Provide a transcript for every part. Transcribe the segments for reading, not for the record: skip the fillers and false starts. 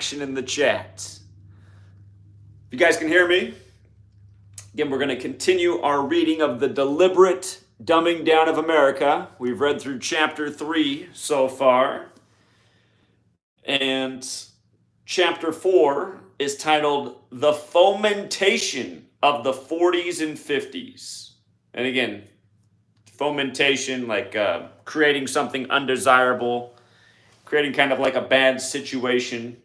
action in the chat. If you guys can hear me, again, we're going to continue our reading of the deliberate dumbing down of America. We've read through chapter 3 so far. And chapter 4 is titled The Fomentation of the 40s and 50s. And again, fomentation, like creating something undesirable, creating kind of like a bad situation.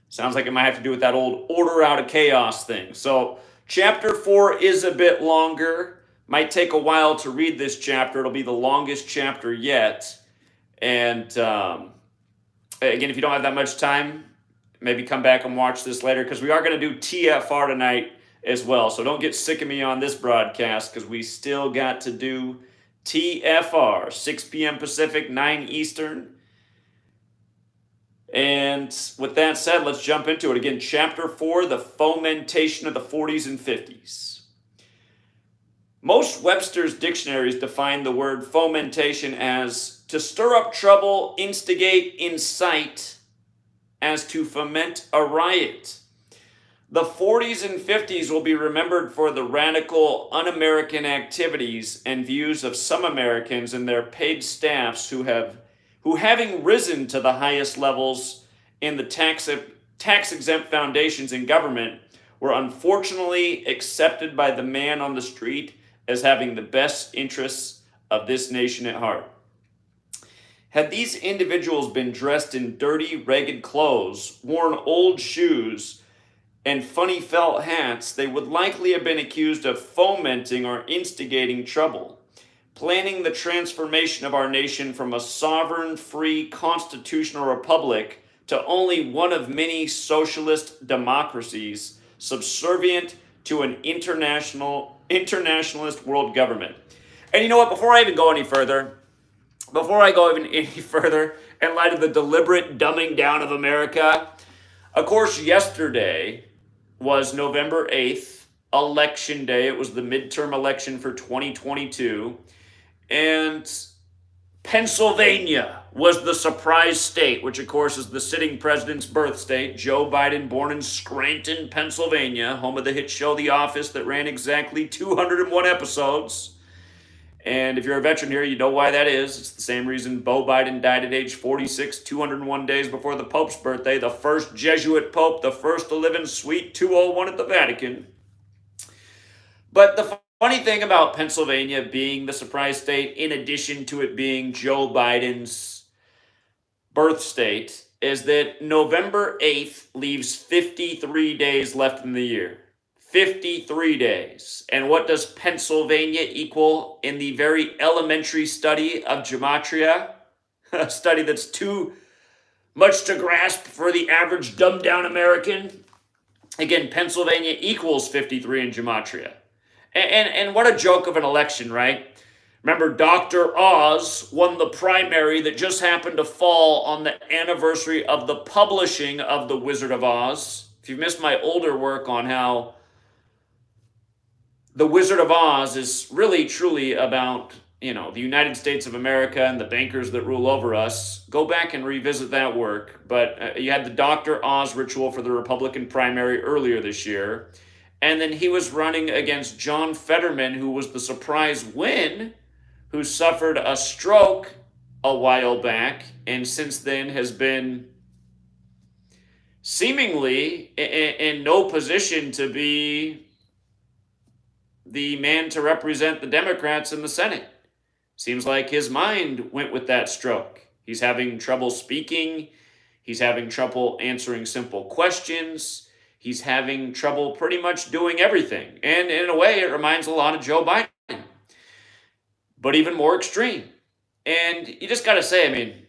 Sounds like it might have to do with that old order out of chaos thing. So chapter 4 is a bit longer. Might take a while to read this chapter. It'll be the longest chapter yet. And again, if you don't have that much time, maybe come back and watch this later, because we are going to do TFR tonight as well. So don't get sick of me on this broadcast, because we still got to do TFR, 6 p.m. Pacific, 9 Eastern. And with that said, let's jump into it. Again, chapter 4, the fomentation of the 40s and 50s. Most Webster's dictionaries define the word fomentation as to stir up trouble, instigate, incite, as to foment a riot. The 40s and 50s will be remembered for the radical, un-American activities and views of some Americans and their paid staffs who having risen to the highest levels in the tax-exempt foundations in government, were unfortunately accepted by the man on the street as having the best interests of this nation at heart. Had these individuals been dressed in dirty, ragged clothes, worn old shoes, and funny felt hats, they would likely have been accused of fomenting or instigating trouble, planning the transformation of our nation from a sovereign, free, constitutional republic to only one of many socialist democracies subservient to an internationalist world government. And you know what? Before I go any further, in light of the deliberate dumbing down of America, of course, yesterday was November 8th, Election Day. It was the midterm election for 2022. And Pennsylvania was the surprise state, which of course is the sitting president's birth state. Joe Biden, born in Scranton, Pennsylvania, home of the hit show The Office that ran exactly 201 episodes. And if you're a veteran here, you know why that is. It's the same reason Beau Biden died at age 46, 201 days before the Pope's birthday, the first Jesuit Pope, the first to live in Suite 201 at the Vatican. But the funny thing about Pennsylvania being the surprise state, in addition to it being Joe Biden's birth state, is that November 8th leaves 53 days left in the year. 53 days. And what does Pennsylvania equal in the very elementary study of gematria? A study that's too much to grasp for the average dumbed down American. Again, Pennsylvania equals 53 in gematria. And what a joke of an election, right? Remember, Dr. Oz won the primary that just happened to fall on the anniversary of the publishing of The Wizard of Oz. If you've missed my older work on how The Wizard of Oz is really, truly about, the United States of America and the bankers that rule over us, go back and revisit that work. But you had the Dr. Oz ritual for the Republican primary earlier this year. And then he was running against John Fetterman, who was the surprise win, who suffered a stroke a while back, and since then has been seemingly in no position to be the man to represent the Democrats in the Senate. Seems like his mind went with that stroke. He's having trouble speaking. He's having trouble answering simple questions. He's having trouble pretty much doing everything. And in a way, it reminds a lot of Joe Biden, but even more extreme. And you just got to say,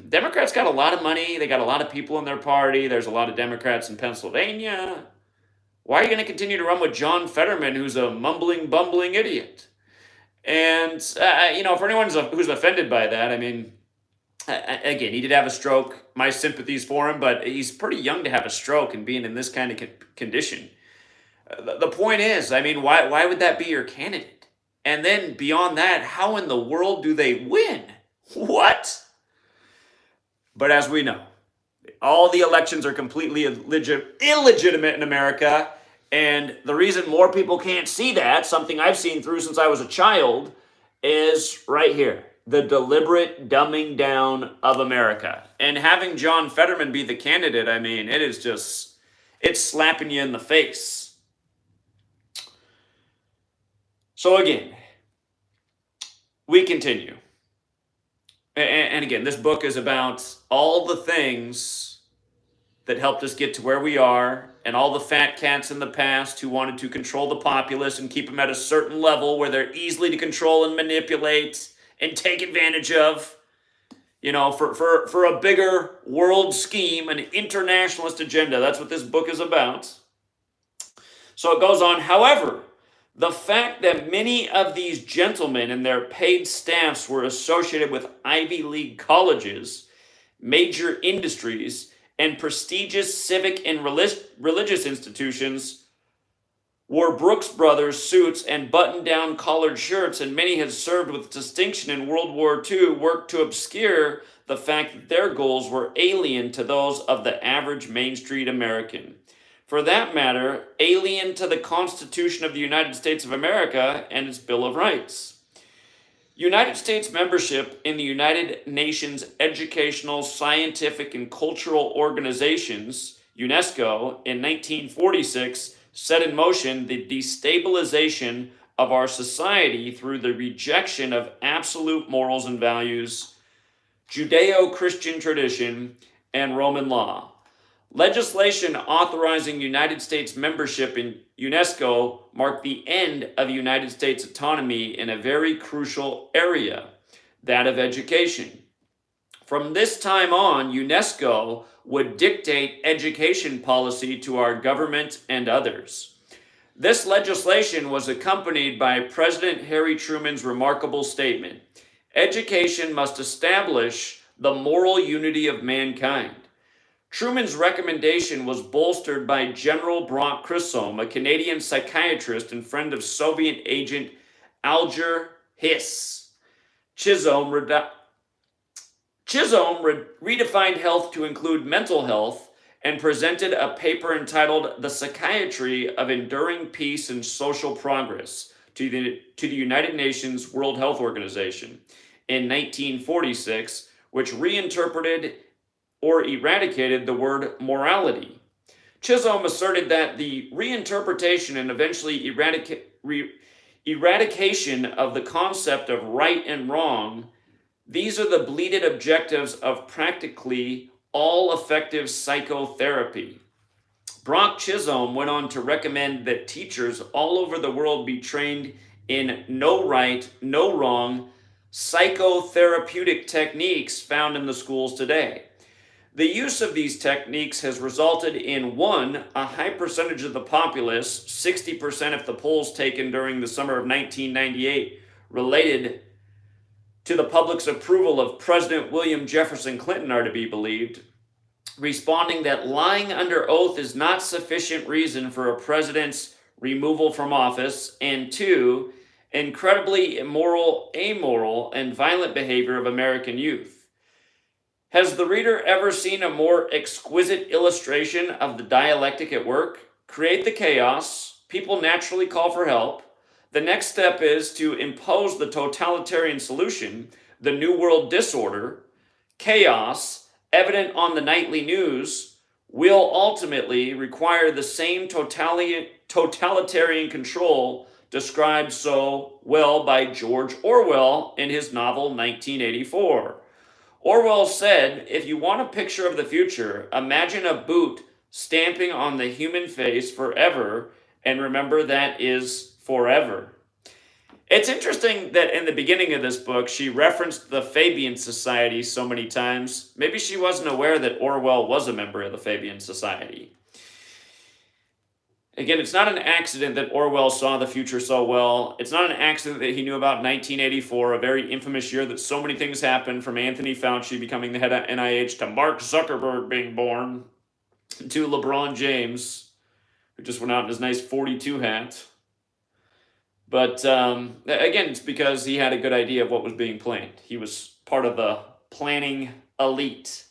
Democrats got a lot of money. They got a lot of people in their party. There's a lot of Democrats in Pennsylvania. Why are you going to continue to run with John Fetterman, who's a mumbling, bumbling idiot? And, for anyone who's offended by that, again, he did have a stroke. My sympathies for him, but he's pretty young to have a stroke and being in this kind of condition. The point is, why would that be your candidate? And then beyond that, how in the world do they win? What? But as we know, all the elections are completely illegitimate in America. And the reason more people can't see that, something I've seen through since I was a child, is right here. The deliberate dumbing down of America. And having John Fetterman be the candidate, I mean, it is just, it's slapping you in the face. So again, we continue. And again, this book is about all the things that helped us get to where we are, and all the fat cats in the past who wanted to control the populace and keep them at a certain level where they're easily to control and manipulate and take advantage of, you know, for a bigger world scheme, an internationalist agenda. That's what this book is about. So it goes on. However, the fact that many of these gentlemen and their paid staffs were associated with Ivy League colleges, major industries, and prestigious civic and religious institutions, wore Brooks Brothers suits and button-down collared shirts, and many had served with distinction in World War II, worked to obscure the fact that their goals were alien to those of the average Main Street American. For that matter, alien to the Constitution of the United States of America and its Bill of Rights. United States membership in the United Nations Educational, Scientific, and Cultural Organizations, UNESCO, in 1946 set in motion the destabilization of our society through the rejection of absolute morals and values, Judeo-Christian tradition, and Roman law. Legislation authorizing United States membership in UNESCO marked the end of United States autonomy in a very crucial area, that of education. From this time on, UNESCO would dictate education policy to our government and others. This legislation was accompanied by President Harry Truman's remarkable statement: "Education must establish the moral unity of mankind." Truman's recommendation was bolstered by General Brock Chisholm, a Canadian psychiatrist and friend of Soviet agent Alger Hiss. Chisholm redefined health to include mental health and presented a paper entitled "The Psychiatry of Enduring Peace and Social Progress" to the United Nations World Health Organization in 1946, which reinterpreted or eradicated the word morality. Chisholm asserted that the reinterpretation and eventually eradication of the concept of right and wrong, these are the bleated objectives of practically all effective psychotherapy. Brock Chisholm went on to recommend that teachers all over the world be trained in no right, no wrong psychotherapeutic techniques found in the schools today. The use of these techniques has resulted in, one, a high percentage of the populace, 60% if the polls taken during the summer of 1998 related to the public's approval of President William Jefferson Clinton are to be believed, responding that lying under oath is not sufficient reason for a president's removal from office, and two, incredibly immoral, amoral, and violent behavior of American youth. Has the reader ever seen a more exquisite illustration of the dialectic at work? Create the chaos, people naturally call for help. The next step is to impose the totalitarian solution, the New World disorder. Chaos, evident on the nightly news, will ultimately require the same totalitarian control described so well by George Orwell in his novel 1984. Orwell said, "If you want a picture of the future, imagine a boot stamping on the human face forever, and remember that is forever." It's interesting that in the beginning of this book, she referenced the Fabian Society so many times. Maybe she wasn't aware that Orwell was a member of the Fabian Society. Again, it's not an accident that Orwell saw the future so well. It's not an accident that he knew about 1984, a very infamous year that so many things happened, from Anthony Fauci becoming the head of NIH to Mark Zuckerberg being born to LeBron James, who just went out in his nice 42 hat. But again, it's because he had a good idea of what was being planned. He was part of the planning elite.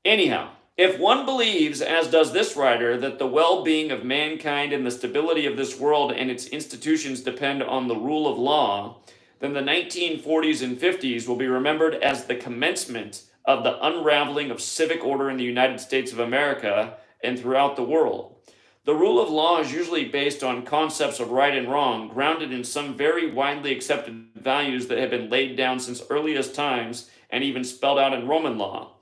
Anyhow, if one believes, as does this writer, that the well-being of mankind and the stability of this world and its institutions depend on the rule of law, then the 1940s and 50s will be remembered as the commencement of the unraveling of civic order in the United States of America and throughout the world. The rule of law is usually based on concepts of right and wrong, grounded in some very widely accepted values that have been laid down since earliest times and even spelled out in Roman law.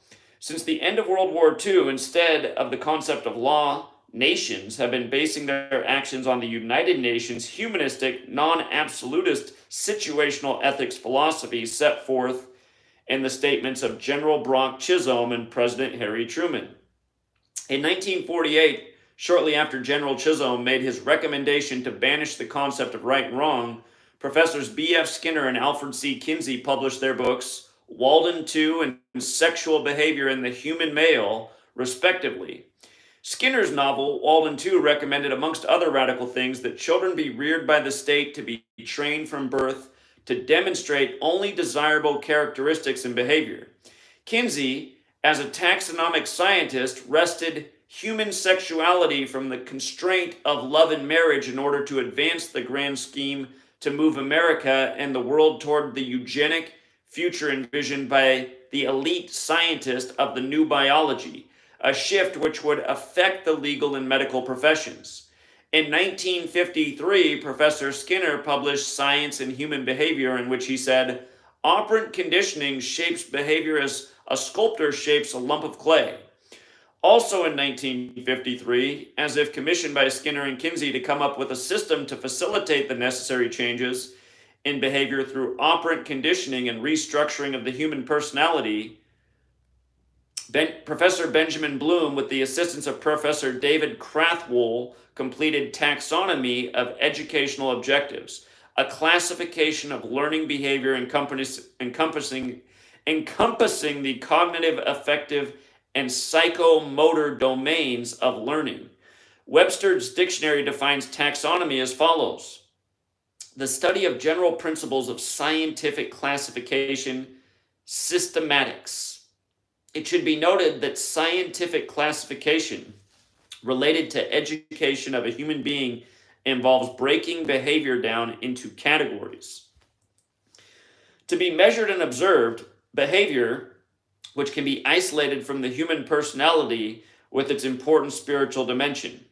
Since the end of World War II, instead of the concept of law, nations have been basing their actions on the United Nations humanistic, non-absolutist, situational ethics philosophy set forth in the statements of General Brock Chisholm and President Harry Truman. In 1948, shortly after General Chisholm made his recommendation to banish the concept of right and wrong, Professors B.F. Skinner and Alfred C. Kinsey published their books, Walden II and Sexual Behavior in the Human Male, respectively. Skinner's novel, Walden II, recommended, amongst other radical things, that children be reared by the state to be trained from birth to demonstrate only desirable characteristics and behavior. Kinsey, as a taxonomic scientist, wrested human sexuality from the constraint of love and marriage in order to advance the grand scheme to move America and the world toward the eugenic future envisioned by the elite scientist of the new biology, a shift which would affect the legal and medical professions. In 1953, Professor Skinner published Science and Human Behavior, in which he said, "Operant conditioning shapes behavior as a sculptor shapes a lump of clay." Also in 1953, as if commissioned by Skinner and Kinsey to come up with a system to facilitate the necessary changes in behavior through operant conditioning and restructuring of the human personality, Professor Benjamin Bloom, with the assistance of Professor David Krathwohl, completed Taxonomy of Educational Objectives, a classification of learning behavior encompassing the cognitive, affective, and psychomotor domains of learning. Webster's dictionary defines taxonomy as follows: the study of general principles of scientific classification, systematics. It should be noted that scientific classification related to education of a human being involves breaking behavior down into categories. To be measured and observed, behavior, which can be isolated from the human personality with its important spiritual dimension.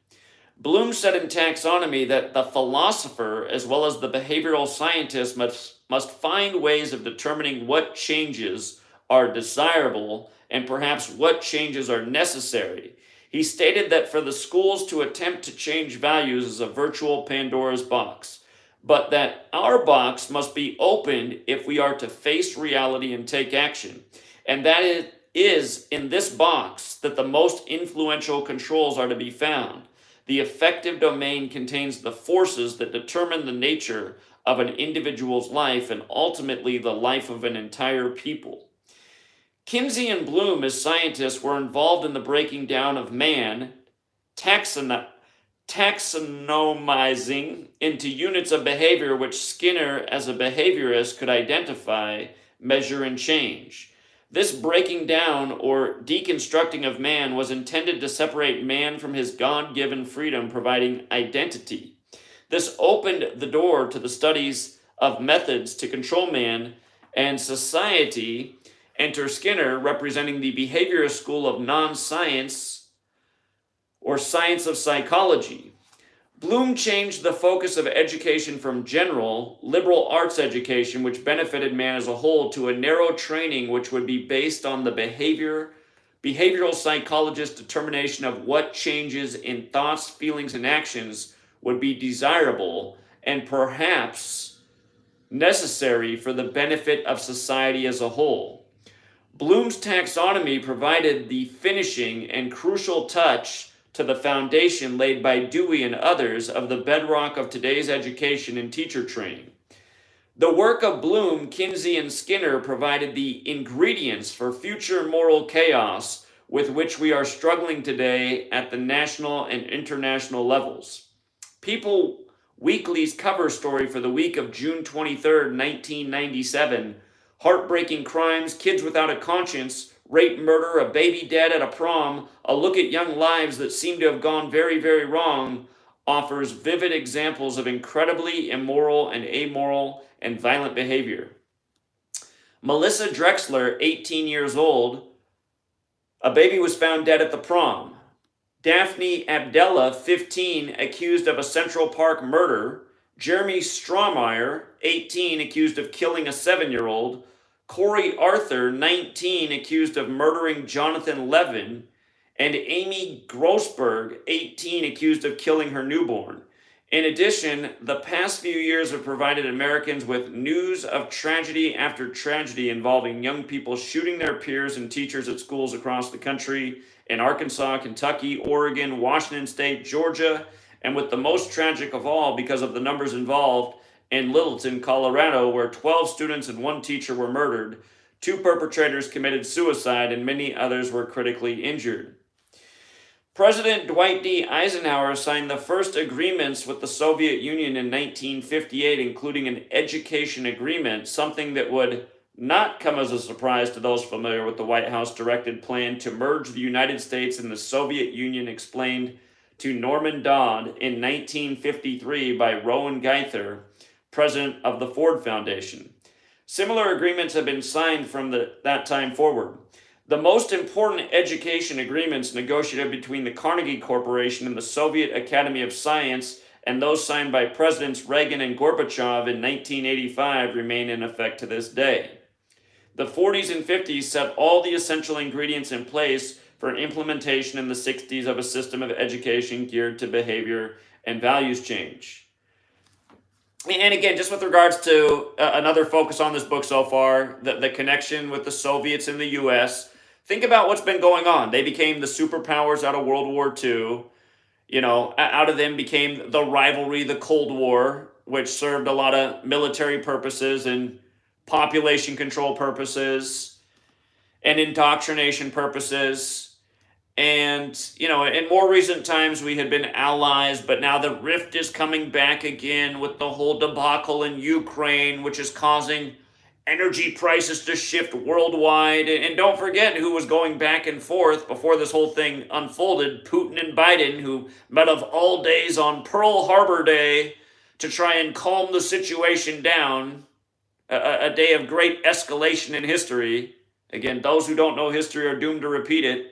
Bloom said in Taxonomy that the philosopher, as well as the behavioral scientist, must find ways of determining what changes are desirable and perhaps what changes are necessary. He stated that for the schools to attempt to change values is a virtual Pandora's box, but that our box must be opened if we are to face reality and take action. And that it is in this box that the most influential controls are to be found. The affective domain contains the forces that determine the nature of an individual's life and ultimately the life of an entire people. Kinsey and Bloom, as scientists, were involved in the breaking down of man, taxonomizing into units of behavior which Skinner, as a behaviorist, could identify, measure, and change. This breaking down or deconstructing of man was intended to separate man from his God-given freedom, providing identity. This opened the door to the studies of methods to control man and society. Enter Skinner, representing the behaviorist school of non-science or science of psychology. Bloom changed the focus of education from general, liberal arts education, which benefited man as a whole, to a narrow training which would be based on the behavioral psychologist's determination of what changes in thoughts, feelings, and actions would be desirable and perhaps necessary for the benefit of society as a whole. Bloom's taxonomy provided the finishing and crucial touch to the foundation laid by Dewey and others of the bedrock of today's education and teacher training. The work of Bloom, Kinsey, and Skinner provided the ingredients for future moral chaos with which we are struggling today at the national and international levels. People Weekly's cover story for the week of June 23, 1997, Heartbreaking Crimes, Kids Without a Conscience, rape, murder, a baby dead at a prom, a look at young lives that seem to have gone very, very wrong, offers vivid examples of incredibly immoral and amoral and violent behavior. Melissa Drexler, 18 years old, a baby was found dead at the prom. Daphne Abdella, 15, accused of a Central Park murder. Jeremy Strohmeyer, 18, accused of killing a 7-year-old. Corey Arthur, 19, accused of murdering Jonathan Levin. And Amy Grossberg, 18, accused of killing her newborn. In addition, the past few years have provided Americans with news of tragedy after tragedy involving young people shooting their peers and teachers at schools across the country in Arkansas, Kentucky, Oregon, Washington State, Georgia, and with the most tragic of all because of the numbers involved in Littleton, Colorado, where 12 students and 1 teacher were murdered, 2 perpetrators committed suicide, and many others were critically injured. President Dwight D. Eisenhower signed the first agreements with the Soviet Union in 1958, including an education agreement, something that would not come as a surprise to those familiar with the White House-directed plan to merge the United States and the Soviet Union, explained to Norman Dodd in 1953 by Rowan Geither, president of the Ford Foundation. Similar agreements have been signed from that time forward. The most important education agreements negotiated between the Carnegie Corporation and the Soviet Academy of Science and those signed by Presidents Reagan and Gorbachev in 1985 remain in effect to this day. The 40s and 50s set all the essential ingredients in place for implementation in the 60s of a system of education geared to behavior and values change. And again, just with regards to another focus on this book so far, the connection with the Soviets and the U.S., think about what's been going on. They became the superpowers out of World War II. You know, out of them became the rivalry, the Cold War, which served a lot of military purposes and population control purposes and indoctrination purposes. And, you know, in more recent times, we had been allies, but now the rift is coming back again with the whole debacle in Ukraine, which is causing energy prices to shift worldwide. And don't forget who was going back and forth before this whole thing unfolded, Putin and Biden, who met of all days on Pearl Harbor Day to try and calm the situation down, a day of great escalation in history. Again, those who don't know history are doomed to repeat it.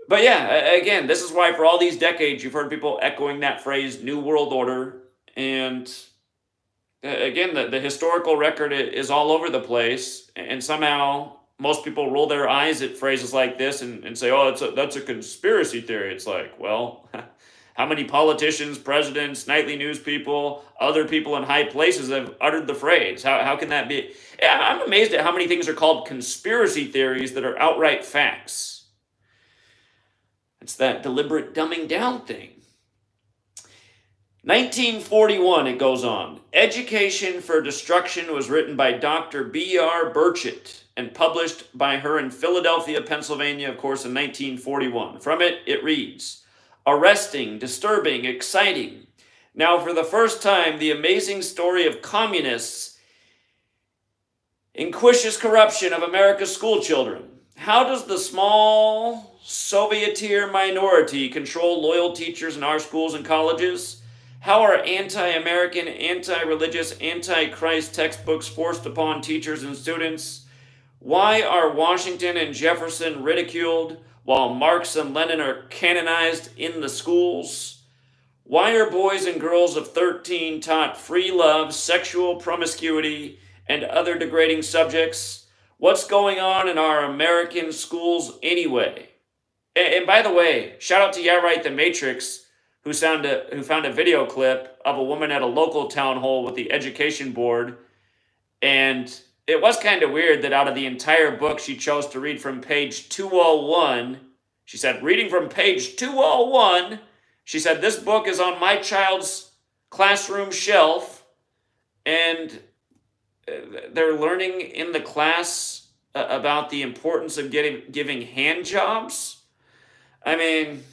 But yeah, again, this is why for all these decades you've heard people echoing that phrase, New World Order. And again, the historical record is all over the place. And somehow most people roll their eyes at phrases like this and say, oh, that's a conspiracy theory. It's like, well, how many politicians, presidents, nightly news people, other people in high places have uttered the phrase? How can that be? I'm amazed at how many things are called conspiracy theories that are outright facts. It's that deliberate dumbing down thing. 1941, it goes on. Education for Destruction was written by Dr. B.R. Burchett and published by her in Philadelphia, Pennsylvania, of course, in 1941. From it, it reads, arresting, disturbing, exciting. Now, for the first time, the amazing story of communists' inquisitive corruption of America's school children. How does the small Soviet-tier minority control loyal teachers in our schools and colleges? How are anti-American, anti-religious, anti-Christ textbooks forced upon teachers and students? Why are Washington and Jefferson ridiculed while Marx and Lenin are canonized in the schools? Why are boys and girls of 13 taught free love, sexual promiscuity, and other degrading subjects? What's going on in our American schools anyway? And by the way, shout out to the Matrix, who found a video clip of a woman at a local town hall with the education board. And it was kind of weird that out of the entire book, she chose to read from page 201. She said, reading from page 201, she said, this book is on my child's classroom shelf. And they're learning in the class about the importance of giving hand jobs. I mean,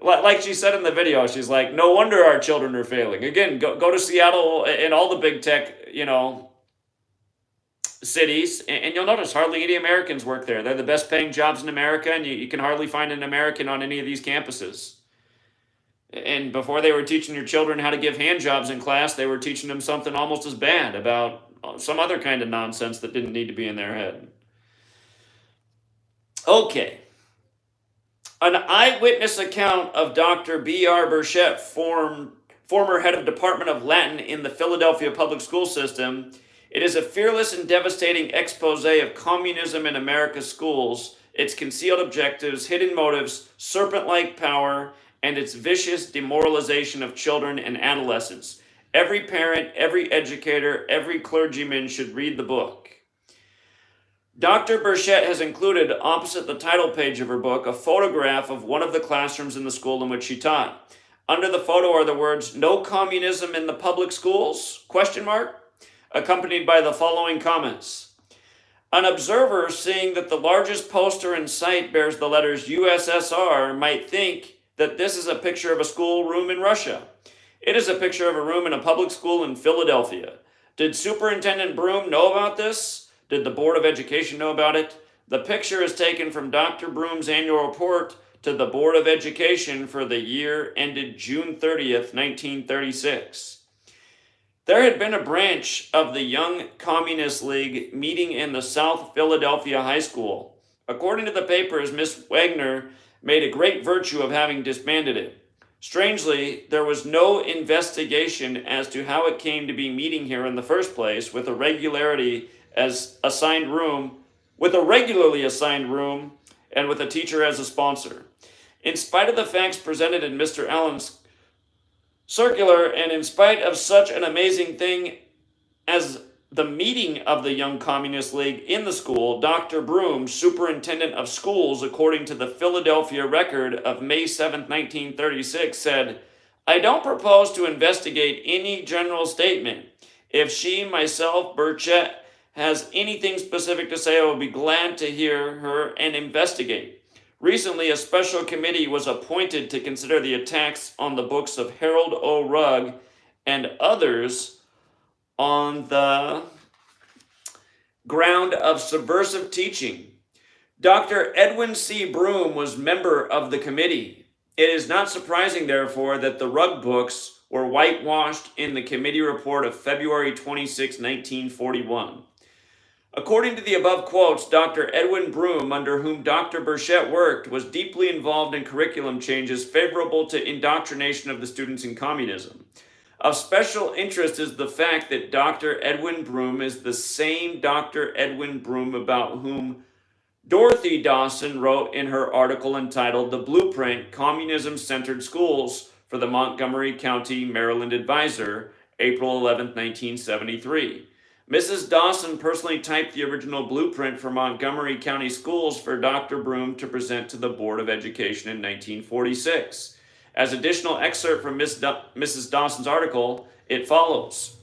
like she said in the video, she's like, no wonder our children are failing. Again, go to Seattle and all the big tech, cities, and you'll notice hardly any Americans work there. They're the best paying jobs in America, and you can hardly find an American on any of these campuses. And before they were teaching your children how to give hand jobs in class, they were teaching them something almost as bad about some other kind of nonsense that didn't need to be in their head. Okay. An eyewitness account of Dr. B.R. Burchett, former head of Department of Latin in the Philadelphia public school system. It is a fearless and devastating expose of communism in America's schools, its concealed objectives, hidden motives, serpent-like power, and its vicious demoralization of children and adolescents. Every parent, every educator, every clergyman should read the book. Dr. Burchett has included, opposite the title page of her book, a photograph of one of the classrooms in the school in which she taught. Under the photo are the words, "No communism in the public schools?" ? Accompanied by the following comments. An observer seeing that the largest poster in sight bears the letters USSR might think that this is a picture of a schoolroom in Russia. It is a picture of a room in a public school in Philadelphia. Did Superintendent Broom know about this? Did the Board of Education know about it? The picture is taken from Dr. Broom's annual report to the Board of Education for the year ended June 30th, 1936. There had been a branch of the Young Communist League meeting in the South Philadelphia High School. According to the papers, Miss Wagner made a great virtue of having disbanded it. Strangely, there was no investigation as to how it came to be meeting here in the first place with a regularly assigned room and with a teacher as a sponsor. In spite of the facts presented in Mr. Allen's circular, and in spite of such an amazing thing as the meeting of the Young Communist League in the school, Dr. Broom, superintendent of schools, according to the Philadelphia Record of May 7, 1936, said, "I don't propose to investigate any general statement. If she, myself, Burchett, has anything specific to say, I will be glad to hear her and investigate." Recently, a special committee was appointed to consider the attacks on the books of Harold O. Rugg and others on the ground of subversive teaching. Dr. Edwin C. Broom was member of the committee. It is not surprising, therefore, that the Rugg books were whitewashed in the committee report of February 26, 1941. According to the above quotes, Dr. Edwin Broom, under whom Dr. Burchett worked, was deeply involved in curriculum changes favorable to indoctrination of the students in communism. Of special interest is the fact that Dr. Edwin Broom is the same Dr. Edwin Broom about whom Dorothy Dawson wrote in her article entitled "The Blueprint: Communism-Centered Schools" for the Montgomery County, Maryland Advisor, April 11, 1973. Mrs. Dawson personally typed the original blueprint for Montgomery County schools for Dr. Broom to present to the Board of Education in 1946. As additional excerpt from Mrs. Dawson's article, it follows.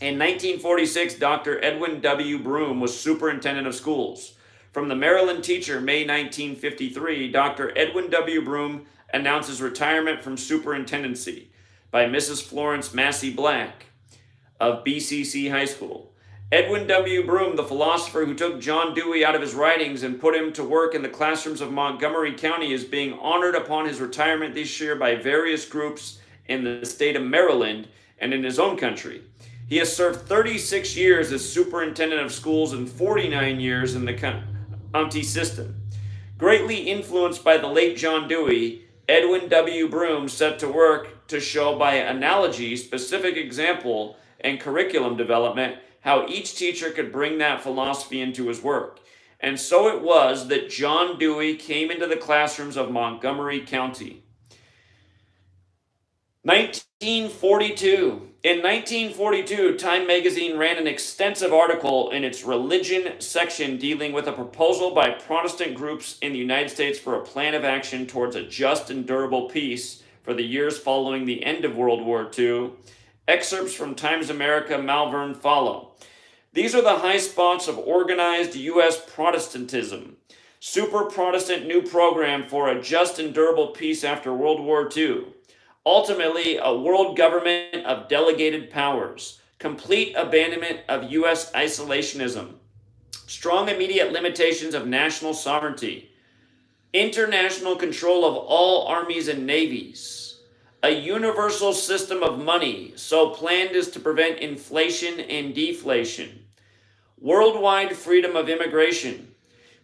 In 1946, Dr. Edwin W. Broom was superintendent of schools. From the Maryland Teacher, May 1953, Dr. Edwin W. Broom announces retirement from superintendency by Mrs. Florence Massey Black of BCC High School. Edwin W. Broom, the philosopher who took John Dewey out of his writings and put him to work in the classrooms of Montgomery County, is being honored upon his retirement this year by various groups in the state of Maryland and in his own country. He has served 36 years as superintendent of schools and 49 years in the county system. Greatly influenced by the late John Dewey, Edwin W. Broom set to work to show by analogy, specific example, and curriculum development how each teacher could bring that philosophy into his work. And so it was that John Dewey came into the classrooms of Montgomery County. 1942. In 1942, Time magazine ran an extensive article in its religion section dealing with a proposal by Protestant groups in the United States for a plan of action towards a just and durable peace for the years following the end of World War II. Excerpts from Times America Malvern follow. These are the high spots of organized U.S. Protestantism. Super Protestant new program for a just and durable peace after World War II. Ultimately, a world government of delegated powers. Complete abandonment of U.S. isolationism. strong immediate limitations of national sovereignty, international control of all armies and navies, a universal system of money so planned as to prevent inflation and deflation, worldwide freedom of immigration,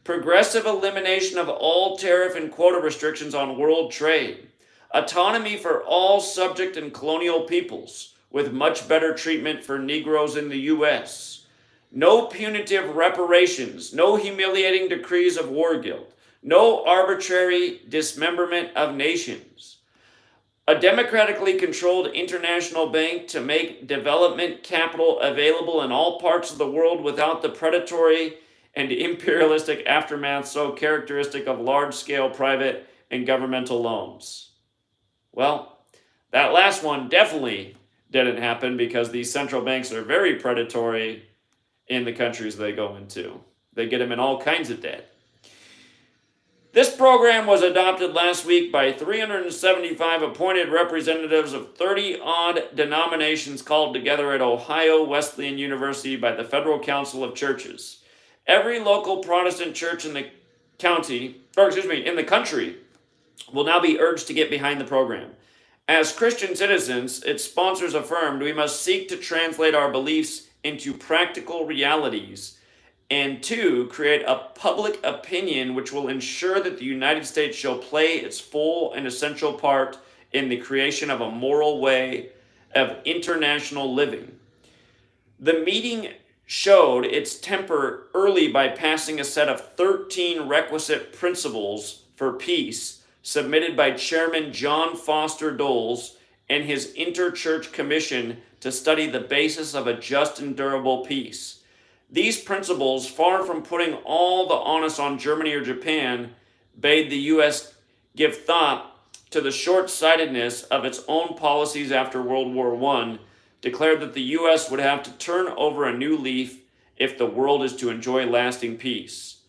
progressive elimination of all tariff and quota restrictions on world trade, autonomy for all subject and colonial peoples, with much better treatment for Negroes in the U.S., no punitive reparations, no humiliating decrees of war guilt, no arbitrary dismemberment of nations, a democratically controlled international bank to make development capital available in all parts of the world without the predatory and imperialistic aftermath so characteristic of large-scale private and governmental loans. Well, that last one definitely didn't happen because these central banks are very predatory in the countries they go into. They get them in all kinds of debt. This program was adopted last week by 375 appointed representatives of 30-odd denominations called together at Ohio Wesleyan University by the Federal Council of Churches. Every local Protestant church in the country will now be urged to get behind the program. As Christian citizens, its sponsors affirmed, we must seek to translate our beliefs into practical realities and to create a public opinion which will ensure that the United States shall play its full and essential part in the creation of a moral way of international living. The meeting showed its temper early by passing a set of 13 requisite principles for peace submitted by Chairman John Foster Dulles and his Interchurch Commission to study the basis of a just and durable peace. These principles, far from putting all the onus on Germany or Japan, bade the U.S. give thought to the short-sightedness of its own policies after World War I, declared that the U.S. would have to turn over a new leaf if the world is to enjoy lasting peace.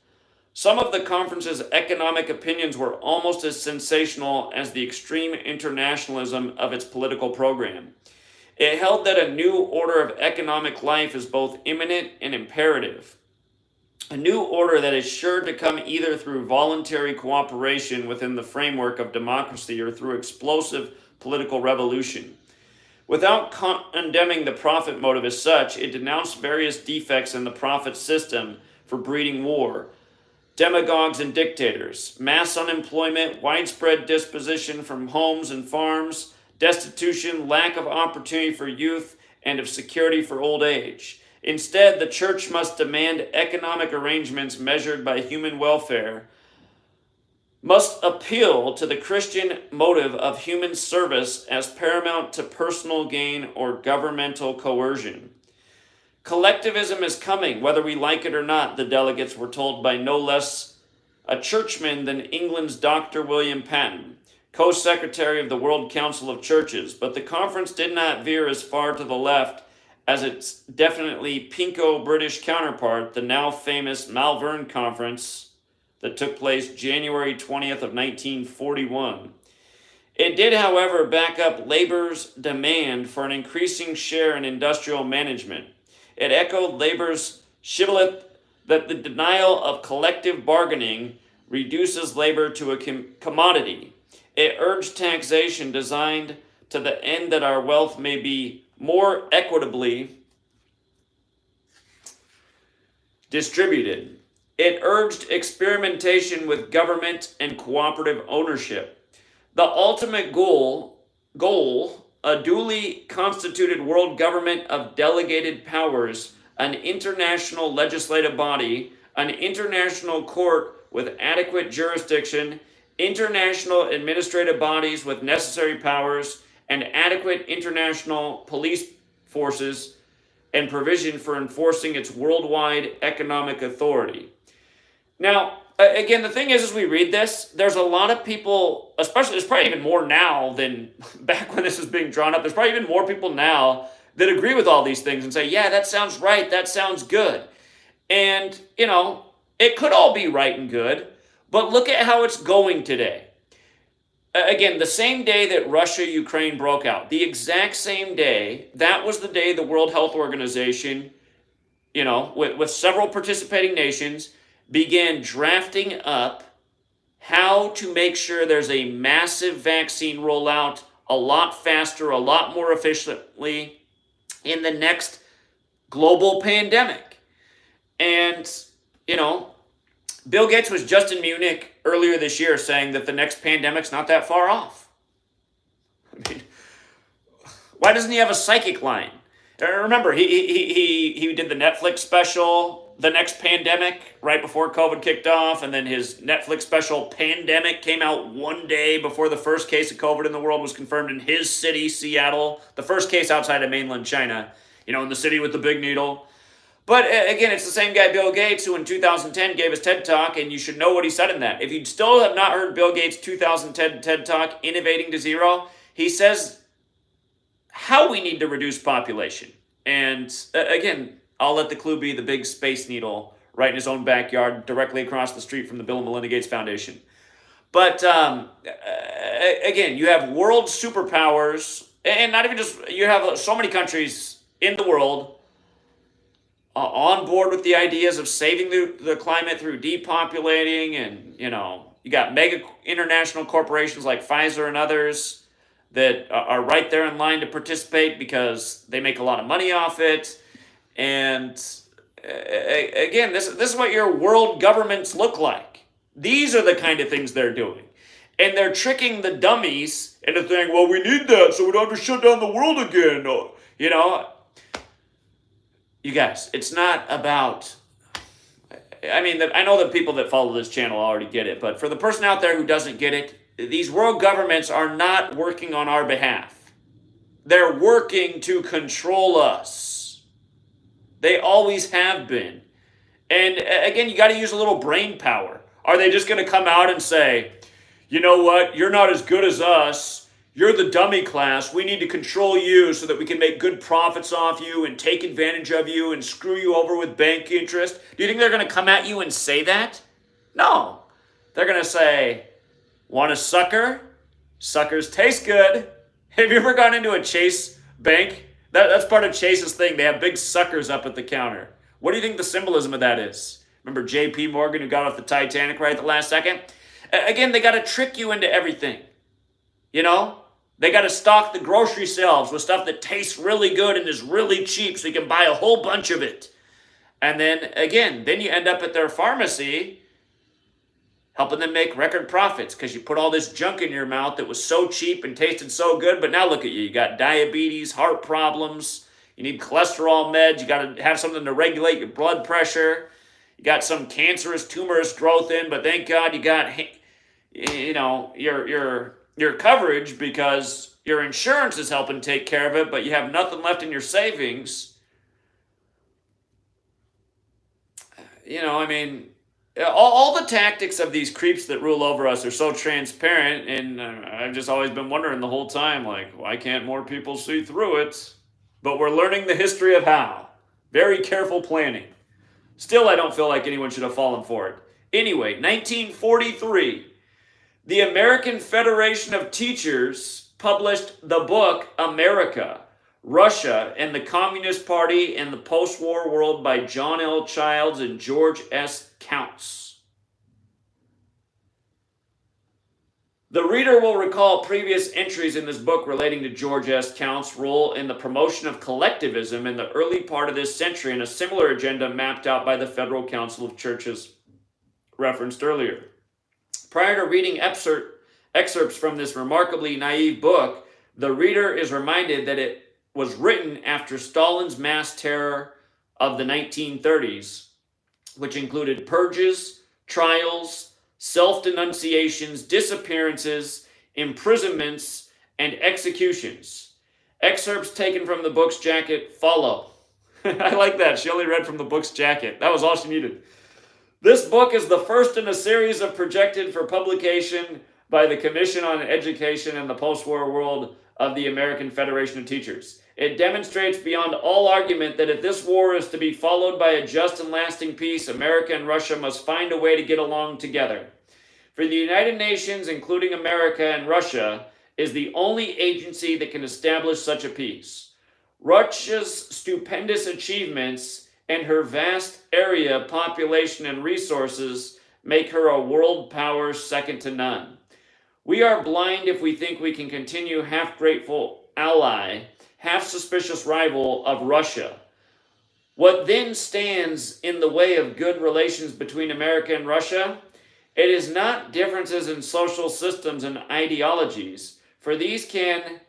Some of the conference's economic opinions were almost as sensational as the extreme internationalism of its political program. It held that a new order of economic life is both imminent and imperative. A new order that is sure to come either through voluntary cooperation within the framework of democracy or through explosive political revolution. Without condemning the profit motive as such, it denounced various defects in the profit system for breeding war, demagogues and dictators, mass unemployment, widespread disposition from homes and farms, destitution, lack of opportunity for youth, and of security for old age. Instead, the church must demand economic arrangements measured by human welfare, must appeal to the Christian motive of human service as paramount to personal gain or governmental coercion. Collectivism is coming, whether we like it or not, the delegates were told by no less a churchman than England's Dr. William Paton, co-secretary of the World Council of Churches, but the conference did not veer as far to the left as its definitely pinko British counterpart, the now famous Malvern Conference that took place January 20th of 1941. It did, however, back up Labour's demand for an increasing share in industrial management. It echoed Labour's shibboleth that the denial of collective bargaining reduces labor to a commodity. It urged taxation designed to the end that our wealth may be more equitably distributed. It urged experimentation with government and cooperative ownership. The ultimate goal, a duly constituted world government of delegated powers, an international legislative body, an international court with adequate jurisdiction, international administrative bodies with necessary powers, and adequate international police forces and provision for enforcing its worldwide economic authority. Now, again, the thing is, as we read this, there's a lot of people, especially, there's probably even more now than back when this was being drawn up, there's probably even more people now that agree with all these things and say, yeah, that sounds right, that sounds good. And, it could all be right and good, but look at how it's going today. Again, the same day that Russia-Ukraine broke out, the exact same day, that was the day the World Health Organization with several participating nations, began drafting up how to make sure there's a massive vaccine rollout a lot faster, a lot more efficiently in the next global pandemic. And, Bill Gates was just in Munich earlier this year saying that the next pandemic's not that far off. I mean, why doesn't he have a psychic line? Remember, he did the Netflix special, The Next Pandemic, right before COVID kicked off, and then his Netflix special, Pandemic, came out one day before the first case of COVID in the world was confirmed in his city, Seattle, the first case outside of mainland China, in the city with the big needle. But again, it's the same guy, Bill Gates, who in 2010 gave his TED Talk, and you should know what he said in that. If you still have not heard Bill Gates' 2010 TED Talk, Innovating to Zero, he says how we need to reduce population. And again, I'll let the clue be the big space needle right in his own backyard, directly across the street from the Bill and Melinda Gates Foundation. But again, you have world superpowers, and not even just, you have so many countries in the world on board with the ideas of saving the climate through depopulating, and you got mega international corporations like Pfizer and others that are right there in line to participate because they make a lot of money off it. And again, this is what your world governments look like. These are the kind of things they're doing. And they're tricking the dummies into saying, well, we need that so we don't have to shut down the world again. You guys, it's not about, I know that people that follow this channel already get it, but for the person out there who doesn't get it, these world governments are not working on our behalf. They're working to control us. They always have been. And again, you got to use a little brain power. Are they just going to come out and say, you know what, you're not as good as us. You're the dummy class. We need to control you so that we can make good profits off you and take advantage of you and screw you over with bank interest. Do you think they're going to come at you and say that? No. They're going to say, want a sucker? Suckers taste good. Have you ever gone into a Chase bank? That's part of Chase's thing. They have big suckers up at the counter. What do you think the symbolism of that is? Remember J.P. Morgan who got off the Titanic right at the last second? Again, they got to trick you into everything. They got to stock the grocery shelves with stuff that tastes really good and is really cheap so you can buy a whole bunch of it. And then, again, you end up at their pharmacy helping them make record profits because you put all this junk in your mouth that was so cheap and tasted so good, but now look at you. You got diabetes, heart problems, you need cholesterol meds, you got to have something to regulate your blood pressure, you got some cancerous, tumorous growth in, but thank God you got, your coverage because your insurance is helping take care of it, but you have nothing left in your savings. All the tactics of these creeps that rule over us are so transparent, and I've just always been wondering the whole time, why can't more people see through it? But we're learning the history of how. Very careful planning. Still, I don't feel like anyone should have fallen for it. Anyway, 1943, the American Federation of Teachers published the book America, Russia, and the Communist Party and the Post-War World by John L. Childs and George S. Counts. The reader will recall previous entries in this book relating to George S. Counts' role in the promotion of collectivism in the early part of this century and a similar agenda mapped out by the Federal Council of Churches referenced earlier. Prior to reading excerpts from this remarkably naive book, the reader is reminded that it was written after Stalin's mass terror of the 1930s, which included purges, trials, self-denunciations, disappearances, imprisonments, and executions. Excerpts taken from the book's jacket follow. I like that. She only read from the book's jacket. That was all she needed. This book is the first in a series projected for publication by the Commission on Education in the Post-War World of the American Federation of Teachers. It demonstrates beyond all argument that if this war is to be followed by a just and lasting peace, America and Russia must find a way to get along together. For the United Nations, including America and Russia, is the only agency that can establish such a peace. Russia's stupendous achievements and her vast area, population, and resources make her a world power second to none. We are blind if we think we can continue half grateful ally, half suspicious rival of Russia. What then stands in the way of good relations between America and Russia? It is not differences in social systems and ideologies, for these can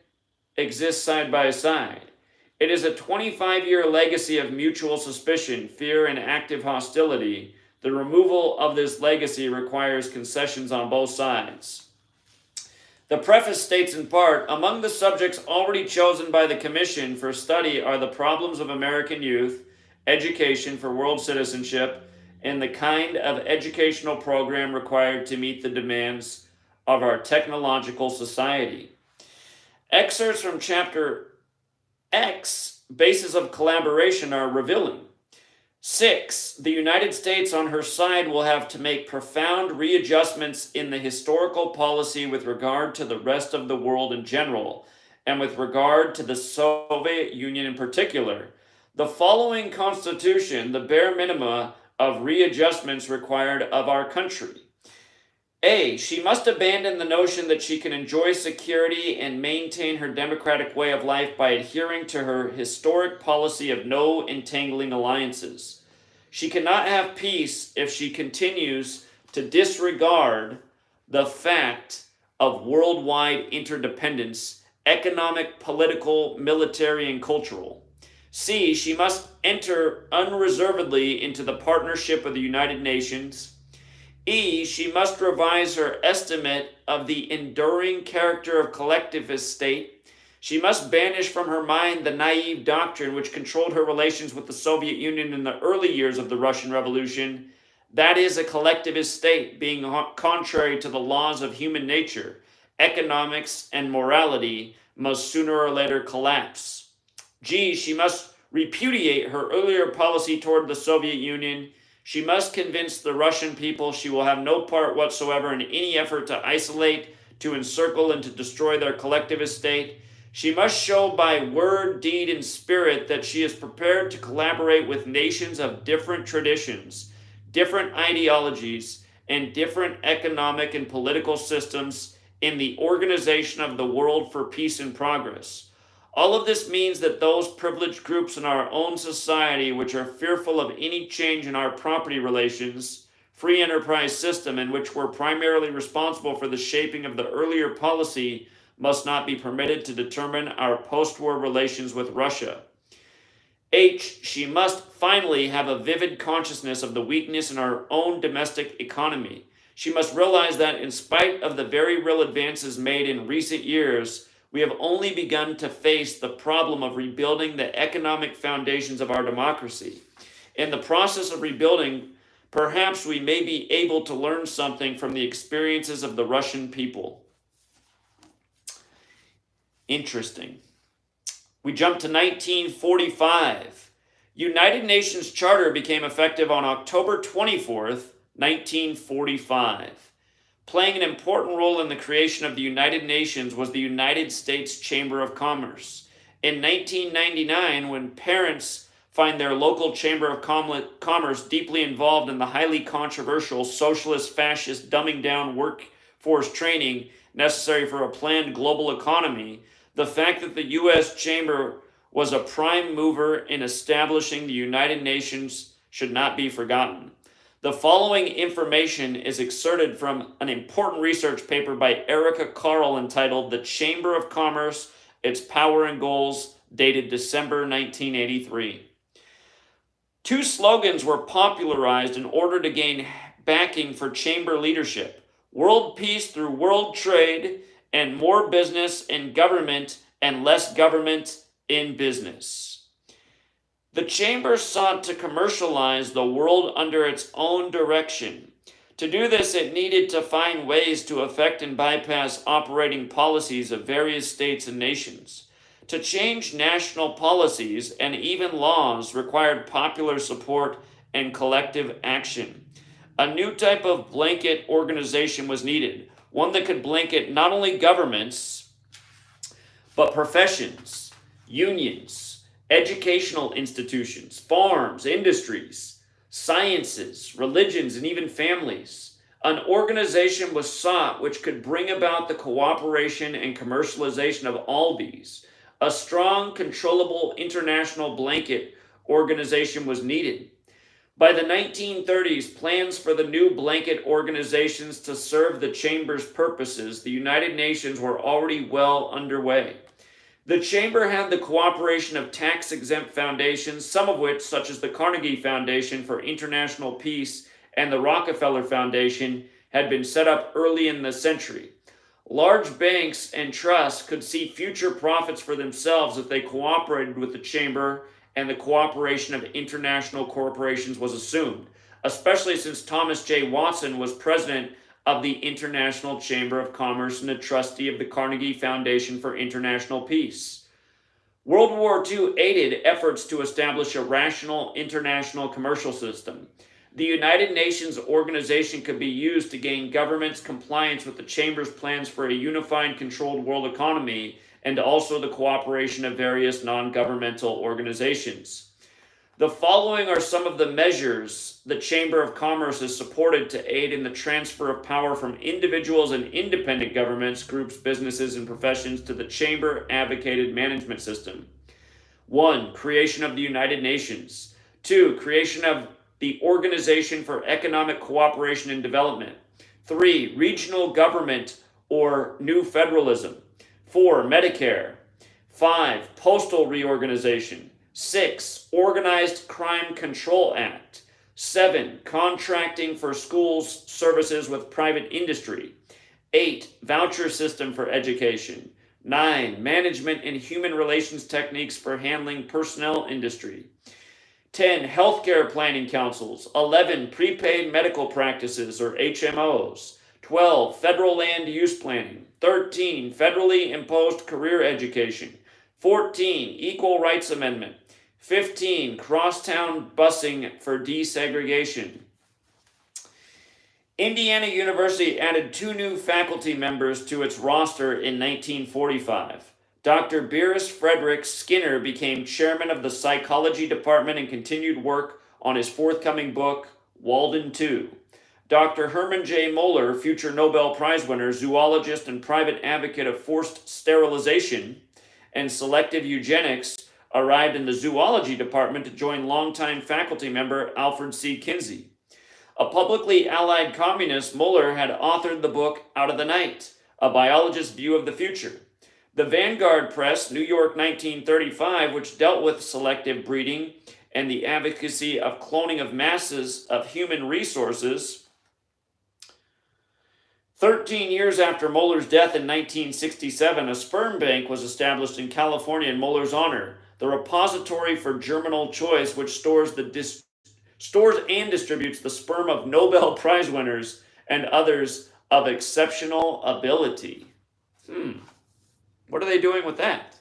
exist side by side. It is a 25-year legacy of mutual suspicion, fear, and active hostility. The removal of this legacy requires concessions on both sides. The preface states in part, among the subjects already chosen by the Commission for study are the problems of American youth, education for world citizenship, and the kind of educational program required to meet the demands of our technological society. Excerpts from Chapter X, Bases of Collaboration, are revealing. 6. The United States on her side will have to make profound readjustments in the historical policy with regard to the rest of the world in general, and with regard to the Soviet Union in particular. The following constitution the bare minima of readjustments required of our country. A. She must abandon the notion that she can enjoy security and maintain her democratic way of life by adhering to her historic policy of no entangling alliances. She cannot have peace if she continues to disregard the fact of worldwide interdependence, economic, political, military, and cultural. C. She must enter unreservedly into the partnership of the United Nations. E. She must revise her estimate of the enduring character of collectivist state. She must banish from her mind the naive doctrine which controlled her relations with the Soviet Union in the early years of the Russian Revolution. That is, a collectivist state being contrary to the laws of human nature, economics, and morality must sooner or later collapse. G. She must repudiate her earlier policy toward the Soviet Union. She must convince the Russian people she will have no part whatsoever in any effort to isolate, to encircle, and to destroy their collectivist state. She must show by word, deed, and spirit that she is prepared to collaborate with nations of different traditions, different ideologies, and different economic and political systems in the organization of the world for peace and progress. All of this means that those privileged groups in our own society which are fearful of any change in our property relations, free enterprise system in which we're primarily responsible for the shaping of the earlier policy must not be permitted to determine our post-war relations with Russia. H. She must finally have a vivid consciousness of the weakness in our own domestic economy. She must realize that in spite of the very real advances made in recent years, we have only begun to face the problem of rebuilding the economic foundations of our democracy. In the process of rebuilding, perhaps we may be able to learn something from the experiences of the Russian people. Interesting. We jump to 1945. United Nations Charter became effective on October 24th, 1945. Playing an important role in the creation of the United Nations was the United States Chamber of Commerce. In 1999, when parents find their local Chamber of Commerce deeply involved in the highly controversial socialist fascist dumbing down workforce training necessary for a planned global economy, the fact that the U.S. Chamber was a prime mover in establishing the United Nations should not be forgotten. The following information is excerpted from an important research paper by Erica Carl entitled The Chamber of Commerce, Its Power and Goals, dated December 1983. Two slogans were popularized in order to gain backing for chamber leadership: world peace through world trade, and more business in government and less government in business. The Chamber sought to commercialize the world under its own direction. To do this, it needed to find ways to affect and bypass operating policies of various states and nations. To change national policies and even laws required popular support and collective action. A new type of blanket organization was needed, one that could blanket not only governments, but professions, unions, educational institutions, farms, industries, sciences, religions, and even families. An organization was sought which could bring about the cooperation and commercialization of all these. A strong, controllable international blanket organization was needed. By the 1930s, plans for the new blanket organizations to serve the Chamber's purposes, the United Nations, were already well underway. The Chamber had the cooperation of tax-exempt foundations, some of which, such as the Carnegie Foundation for International Peace and the Rockefeller Foundation, had been set up early in the century. Large banks and trusts could see future profits for themselves if they cooperated with the Chamber, and the cooperation of international corporations was assumed, especially since Thomas J. Watson was president of the International Chamber of Commerce and a trustee of the Carnegie Foundation for International Peace. World War II aided efforts to establish a rational international commercial system. The United Nations organization could be used to gain governments' compliance with the Chamber's plans for a unified, controlled world economy, and also the cooperation of various non-governmental organizations. The following are some of the measures the Chamber of Commerce has supported to aid in the transfer of power from individuals and independent governments, groups, businesses, and professions to the Chamber advocated management system. 1. Creation of the United Nations. 2. Creation of the Organization for Economic Cooperation and Development. 3. Regional government or new federalism. 4. Medicare. 5. Postal reorganization. 6. Organized Crime Control Act. 7. Contracting for schools services with private industry. 8. Voucher system for education. 9. Management and human relations techniques for handling personnel industry. 10. Healthcare planning councils. 11. Prepaid medical practices or HMOs. 12. Federal land use planning. 13. Federally imposed career education. 14. Equal Rights Amendment. 15. Crosstown busing for desegregation. Indiana University added 2 new faculty members to its roster in 1945. Dr. Beerus Frederick Skinner became chairman of the psychology department and continued work on his forthcoming book, Walden II. Dr. Herman J. Moeller, future Nobel Prize winner, zoologist and private advocate of forced sterilization and selective eugenics, arrived in the zoology department to join longtime faculty member Alfred C. Kinsey. A publicly allied communist, Moeller had authored the book Out of the Night, A Biologist's View of the Future. The Vanguard Press, New York, 1935, which dealt with selective breeding and the advocacy of cloning of masses of human resources. 13 years after Moeller's death in 1967, a sperm bank was established in California in Moeller's honor, the Repository for Germinal Choice, which stores and distributes the sperm of Nobel Prize winners and others of exceptional ability. What are they doing with that?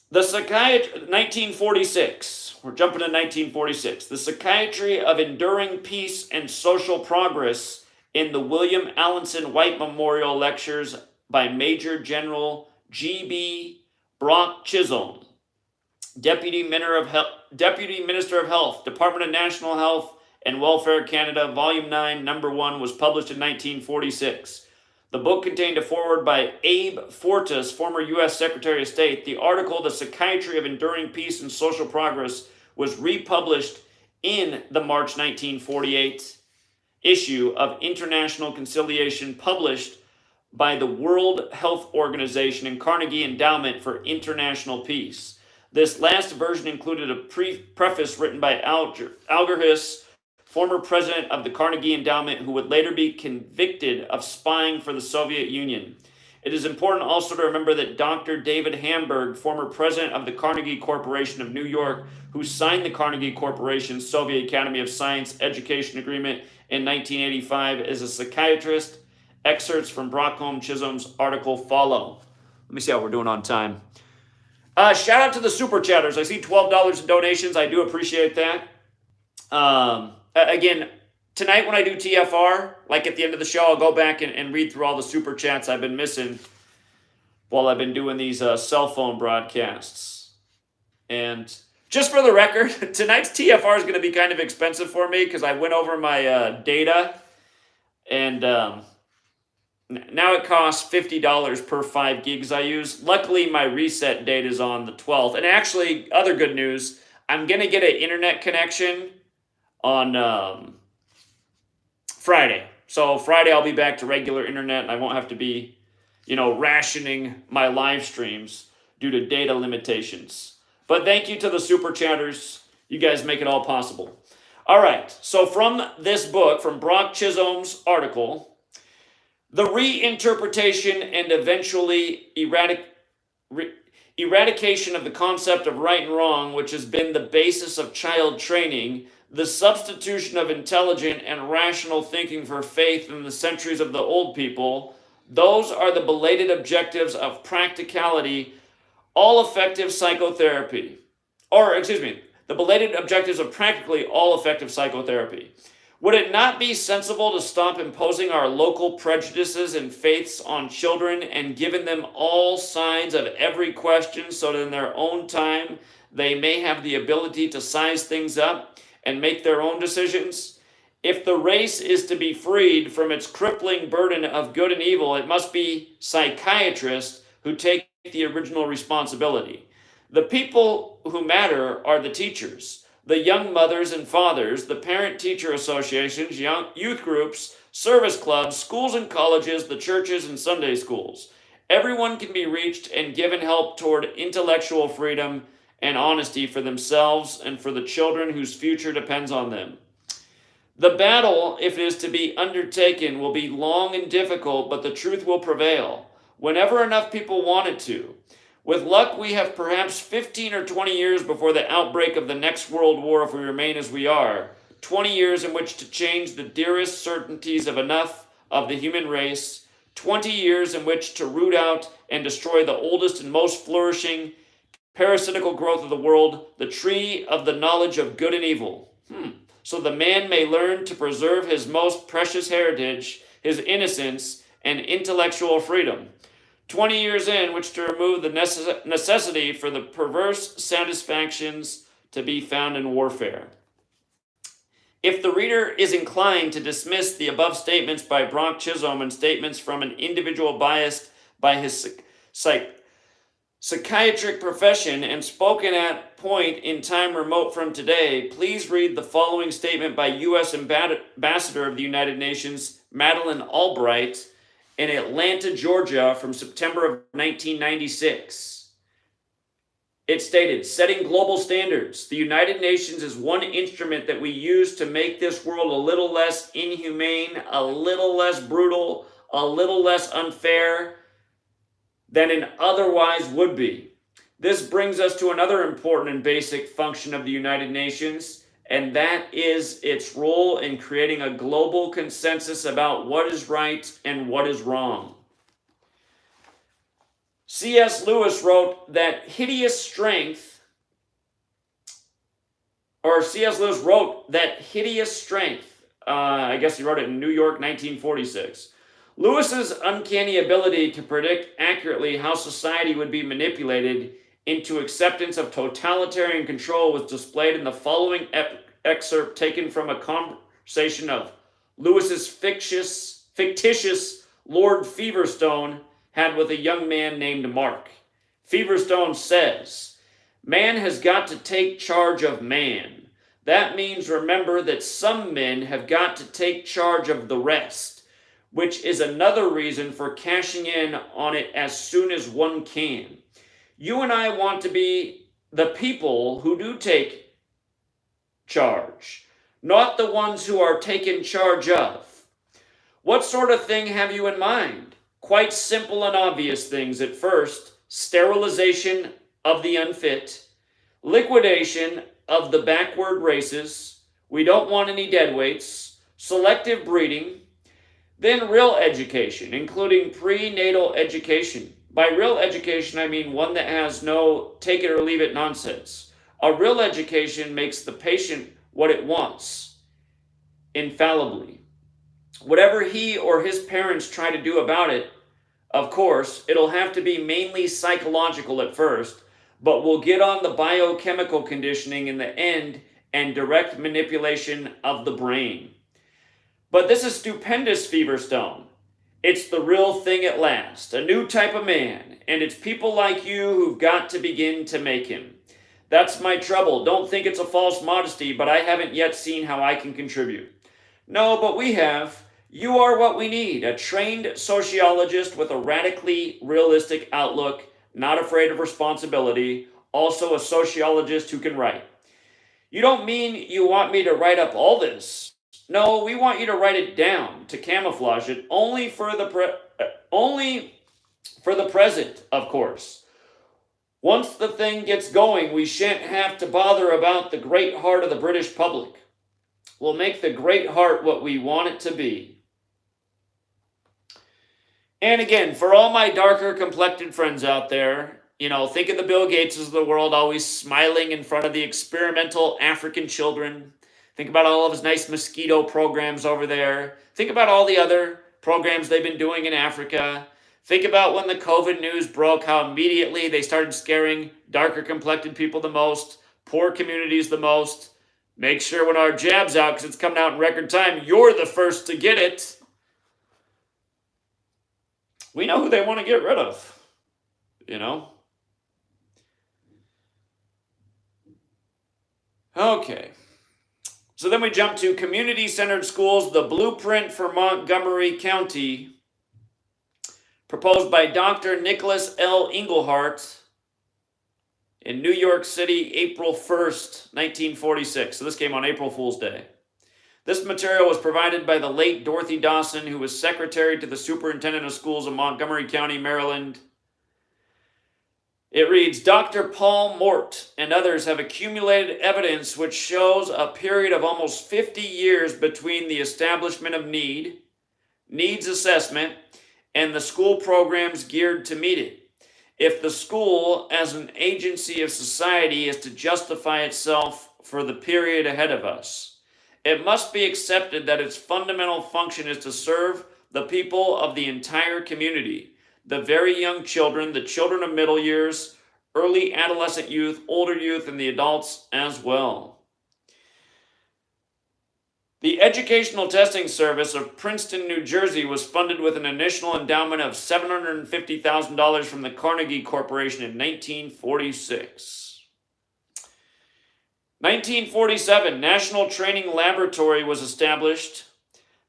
The Psychiatry, 1946. We're jumping to 1946. The Psychiatry of Enduring Peace and Social Progress in the William Allinson White Memorial Lectures by Major General G.B. Brock Chisholm, Deputy Minister of Health, Department of National Health and Welfare Canada, Volume 9, Number 1, was published in 1946. The book contained a foreword by Abe Fortas, former U.S. Secretary of State. The article, The Psychiatry of Enduring Peace and Social Progress, was republished in the March 1948 issue of International Conciliation, published by the World Health Organization and Carnegie Endowment for International Peace. This last version included a preface written by Algerhus, former president of the Carnegie Endowment, who would later be convicted of spying for the Soviet Union. It is important also to remember that Dr. David Hamburg, former president of the Carnegie Corporation of New York, who signed the Carnegie Corporation's Soviet Academy of Science Education Agreement in 1985, is a psychiatrist. Excerpts from Brockholm Chisholm's article follow. Let me see how we're doing on time. Shout out to the super chatters. I see $12 in donations. I do appreciate that. Again, tonight when I do TFR, like at the end of the show, I'll go back and read through all the super chats I've been missing. while I've been doing these cell phone broadcasts. And just for the record, tonight's TFR is going to be kind of expensive for me because I went over my data, and now it costs $50 per 5 gigs I use. Luckily, my reset date is on the 12th. And actually, other good news, I'm going to get an internet connection on Friday. So Friday, I'll be back to regular internet, and I won't have to be, rationing my live streams due to data limitations. But thank you to the super chatters. You guys make it all possible. All right. So from this book, from Brock Chisholm's article, the reinterpretation and eventually eradication of the concept of right and wrong, which has been the basis of child training, the substitution of intelligent and rational thinking for faith in the centuries of the old people, those are the belated objectives of practicality, all effective psychotherapy. The belated objectives of practically all effective psychotherapy. Would it not be sensible to stop imposing our local prejudices and faiths on children and giving them all sides of every question so that in their own time they may have the ability to size things up and make their own decisions? If the race is to be freed from its crippling burden of good and evil, it must be psychiatrists who take the original responsibility. The people who matter are the teachers, the young mothers and fathers, the parent-teacher associations, youth groups, service clubs, schools and colleges, the churches and Sunday schools. Everyone can be reached and given help toward intellectual freedom and honesty for themselves and for the children whose future depends on them. The battle, if it is to be undertaken, will be long and difficult, but the truth will prevail, whenever enough people want it to. With luck, we have perhaps 15 or 20 years before the outbreak of the next world war if we remain as we are. 20 years in which to change the dearest certainties of enough of the human race. 20 years in which to root out and destroy the oldest and most flourishing parasitical growth of the world, the tree of the knowledge of good and evil. So the man may learn to preserve his most precious heritage, his innocence, and intellectual freedom. 20 years in which to remove the necessity for the perverse satisfactions to be found in warfare. If the reader is inclined to dismiss the above statements by Brock Chisholm and statements from an individual biased by his psychiatric profession and spoken at point in time remote from today, please read the following statement by U.S. Ambassador of the United Nations, Madeleine Albright, in Atlanta, Georgia, from September of 1996. It stated, setting global standards. The United Nations is one instrument that we use to make this world a little less inhumane, a little less brutal, a little less unfair than it otherwise would be. This brings us to another important and basic function of the United Nations, and that is its role in creating a global consensus about what is right and what is wrong. C.S. Lewis wrote that hideous strength, I guess he wrote it in New York, 1946. Lewis's uncanny ability to predict accurately how society would be manipulated into acceptance of totalitarian control was displayed in the following excerpt taken from a conversation of Lewis's fictitious Lord Feverstone had with a young man named Mark. Feverstone says, "Man has got to take charge of man. That means remember that some men have got to take charge of the rest, which is another reason for cashing in on it as soon as one can. You and I want to be the people who do take charge, not the ones who are taken charge of. What sort of thing have you in mind? Quite simple and obvious things at first. Sterilization of the unfit, liquidation of the backward races, we don't want any deadweights, selective breeding, then real education, including prenatal education. By real education, I mean one that has no take it or leave it nonsense. A real education makes the patient what it wants, infallibly. Whatever he or his parents try to do about it, Of course, it'll have to be mainly psychological at first, but we'll get on the biochemical conditioning in the end and direct manipulation of the brain. But this is stupendous, Feverstone. It's the real thing at last, a new type of man, and it's people like you who've got to begin to make him. That's my trouble. Don't think it's a false modesty, but I haven't yet seen how I can contribute. No, but we have. You are what we need, a trained sociologist with a radically realistic outlook, not afraid of responsibility, also a sociologist who can write. You don't mean you want me to write up all this? No, we want you to write it down, to camouflage it, only for the present, of course. Once the thing gets going, we shan't have to bother about the great heart of the British public. We'll make the great heart what we want it to be. And again, for all my darker complected friends out there, think of the Bill Gateses of the world always smiling in front of the experimental African children. Think about all of his nice mosquito programs over there. Think about all the other programs they've been doing in Africa. Think about when the COVID news broke, how immediately they started scaring darker complected people the most, poor communities the most. Make sure when our jab's out, because it's coming out in record time, you're the first to get it. We know who they want to get rid of, Okay. So then we jump to community-centered schools, the blueprint for Montgomery County, proposed by Dr. Nicholas L. Engelhardt in New York City, April 1st, 1946. So this came on April Fool's Day. This material was provided by the late Dorothy Dawson, who was secretary to the superintendent of schools of Montgomery County, Maryland. It reads, Dr. Paul Mort and others have accumulated evidence which shows a period of almost 50 years between the establishment of needs assessment, and the school programs geared to meet it. If the school, as an agency of society, is to justify itself for the period ahead of us, it must be accepted that its fundamental function is to serve the people of the entire community, the very young children, the children of middle years, early adolescent youth, older youth, and the adults as well. The Educational Testing Service of Princeton, New Jersey was funded with an initial endowment of $750,000 from the Carnegie Corporation in 1946. 1947, National Training Laboratory was established.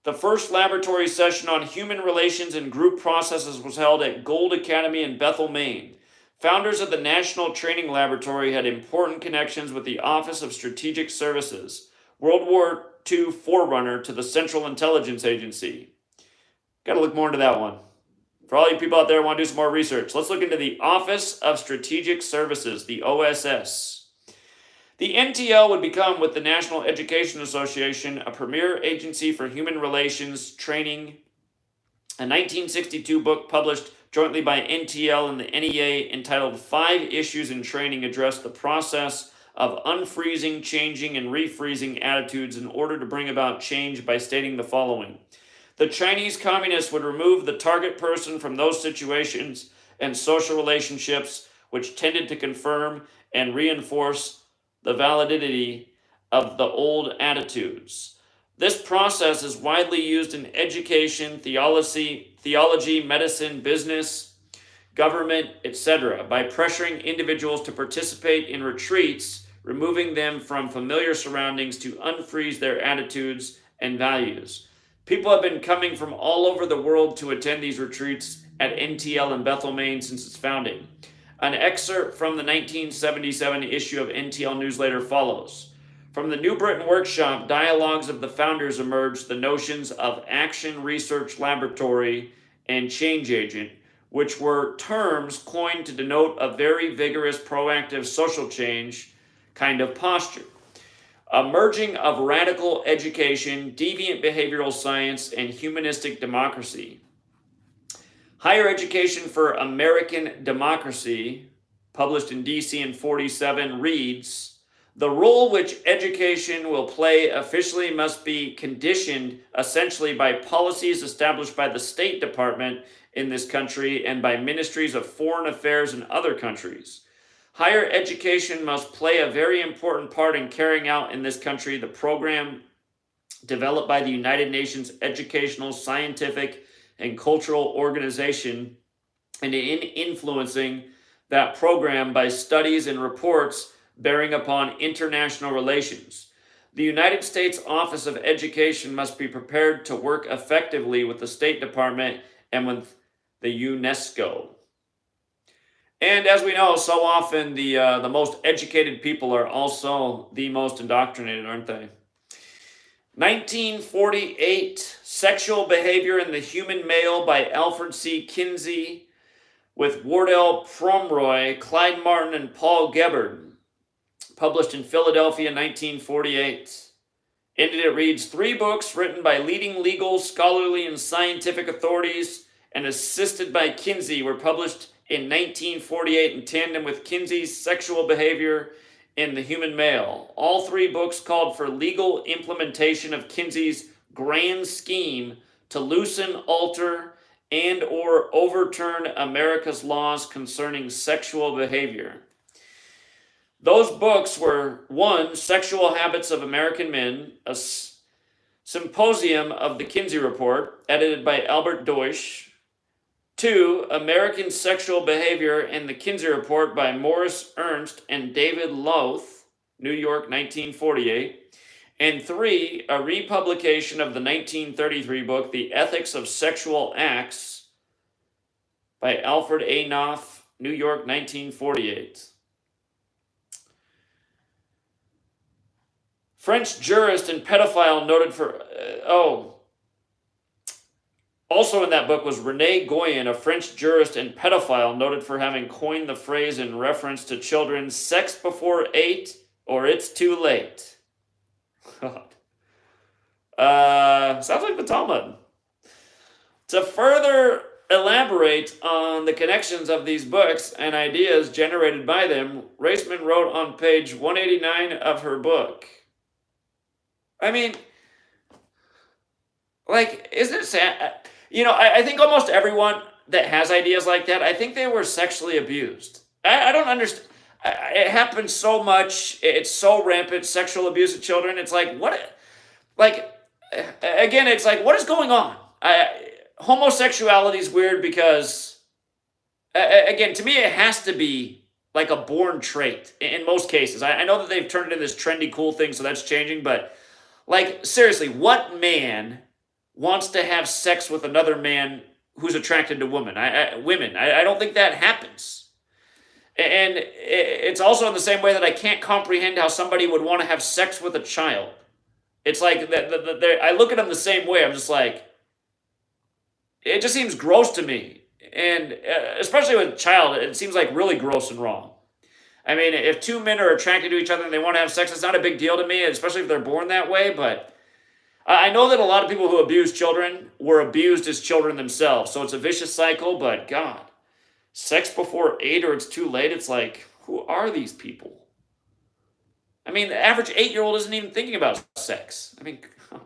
The first laboratory session on human relations and group processes was held at Gould Academy in Bethel, Maine. Founders of the National Training Laboratory had important connections with the Office of Strategic Services, World War II forerunner to the Central Intelligence Agency. Got to look more into that one. For all you people out there who want to do some more research, let's look into the Office of Strategic Services, the OSS. The NTL would become, with the National Education Association, a premier agency for human relations training. A 1962 book published jointly by NTL and the NEA entitled 5 Issues in Training addressed the process of unfreezing, changing, and refreezing attitudes in order to bring about change by stating the following. The Chinese communists would remove the target person from those situations and social relationships which tended to confirm and reinforce the validity of the old attitudes. This process is widely used in education, theology, medicine, business, government, etc., by pressuring individuals to participate in retreats, removing them from familiar surroundings to unfreeze their attitudes and values. People have been coming from all over the world to attend these retreats at NTL in Bethel, Maine since its founding. An excerpt from the 1977 issue of NTL Newsletter follows. From the New Britain Workshop, dialogues of the founders emerged the notions of action research laboratory and change agent, which were terms coined to denote a very vigorous, proactive social change kind of posture. A merging of radical education, deviant behavioral science, and humanistic democracy. Higher Education for American Democracy, published in DC in 47, reads, The role which education will play officially must be conditioned essentially by policies established by the State Department in this country and by ministries of foreign affairs in other countries. Higher education must play a very important part in carrying out in this country the program developed by the United Nations Educational, Scientific, and Cultural Organization, and in influencing that program by studies and reports bearing upon international relations. The United States Office of Education must be prepared to work effectively with the State Department and with the UNESCO. And as we know, so often the most educated people are also the most indoctrinated, aren't they? 1948, Sexual Behavior in the Human Male by Alfred C. Kinsey with Wardell Pomeroy, Clyde Martin, and Paul Gebhard. Published in Philadelphia, 1948. In it reads, 3 books written by leading legal, scholarly, and scientific authorities and assisted by Kinsey were published in 1948 in tandem with Kinsey's Sexual Behavior in the Human Male. All 3 books called for legal implementation of Kinsey's grand scheme to loosen, alter, and or overturn America's laws concerning sexual behavior. Those books were 1, Sexual Habits of American Men, a symposium of the Kinsey Report, edited by Albert Deutsch. 2, American Sexual Behavior and the Kinsey Report by Morris Ernst and David Louth, New York, 1948. And 3, a republication of the 1933 book, The Ethics of Sexual Acts, by Alfred A. Knopf, New York, 1948. French jurist and pedophile noted for, also in that book was René Goyen, a French jurist and pedophile noted for having coined the phrase in reference to children, sex before 8 or it's too late. God. Sounds like the Talmud. To further elaborate on the connections of these books and ideas generated by them, Raceman wrote on page 189 of her book. I mean, like, isn't it sad? You know, I think almost everyone that has ideas like that, I think they were sexually abused. I don't understand. It happens so much. It's so rampant, sexual abuse of children. It's like, what? Like, again, it's like, what is going on? Homosexuality is weird because, again, to me, it has to be like a born trait in most cases. I know that they've turned it into this trendy, cool thing, so that's changing, but like, seriously, what man wants to have sex with another man who's attracted to women? I don't think that happens. And it's also in the same way that I can't comprehend how somebody would want to have sex with a child. It's like, I look at them the same way. I'm just like, it just seems gross to me. And especially with a child, it seems like really gross and wrong. I mean, if 2 men are attracted to each other and they want to have sex, it's not a big deal to me, especially if they're born that way. But I know that a lot of people who abuse children were abused as children themselves. So it's a vicious cycle, but God, sex before 8 or it's too late, it's like, who are these people? I mean, the average 8-year-old isn't even thinking about sex. I mean, God.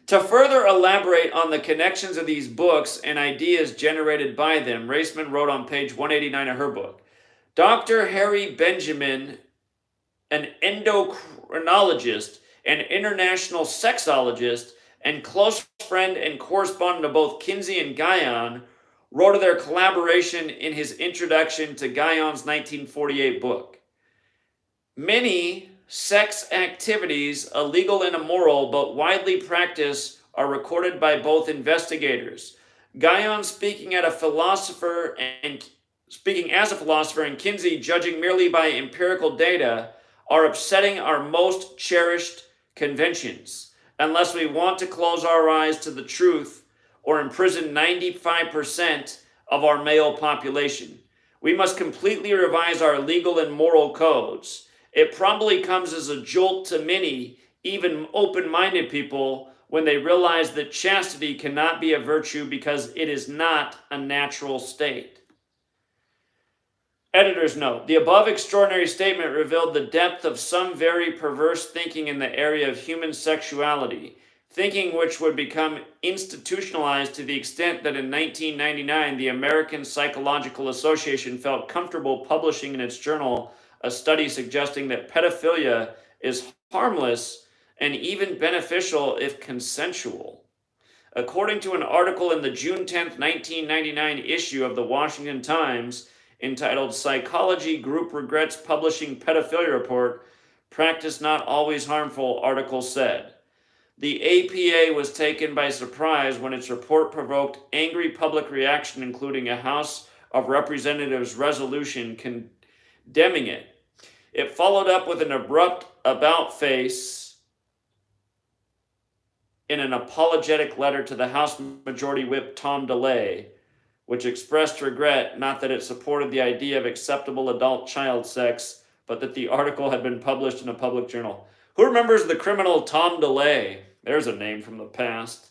To further elaborate on the connections of these books and ideas generated by them, Raceman wrote on page 189 of her book, Dr. Harry Benjamin, an endocrinologist, an international sexologist, and close friend and correspondent of both Kinsey and Guyon, wrote of their collaboration in his introduction to Guyon's 1948 book. Many sex activities, illegal and immoral, but widely practiced, are recorded by both investigators. Guyon speaking as a philosopher and Kinsey judging merely by empirical data are upsetting our most cherished conventions, unless we want to close our eyes to the truth or imprison 95% of our male population. We must completely revise our legal and moral codes. It probably comes as a jolt to many, even open-minded people, when they realize that chastity cannot be a virtue because it is not a natural state. Editor's note: the above extraordinary statement revealed the depth of some very perverse thinking in the area of human sexuality, thinking which would become institutionalized to the extent that in 1999 the American Psychological Association felt comfortable publishing in its journal a study suggesting that pedophilia is harmless and even beneficial if consensual. According to an article in the June 10th, 1999 issue of the Washington Times entitled Psychology Group Regrets Publishing Pedophilia Report, Practice Not Always Harmful, article said, the APA was taken by surprise when its report provoked angry public reaction, including a House of Representatives resolution condemning it. It followed up with an abrupt about-face in an apologetic letter to the House Majority Whip Tom DeLay, which expressed regret not that it supported the idea of acceptable adult child sex, but that the article had been published in a public journal. Who remembers the criminal Tom DeLay? There's a name from the past.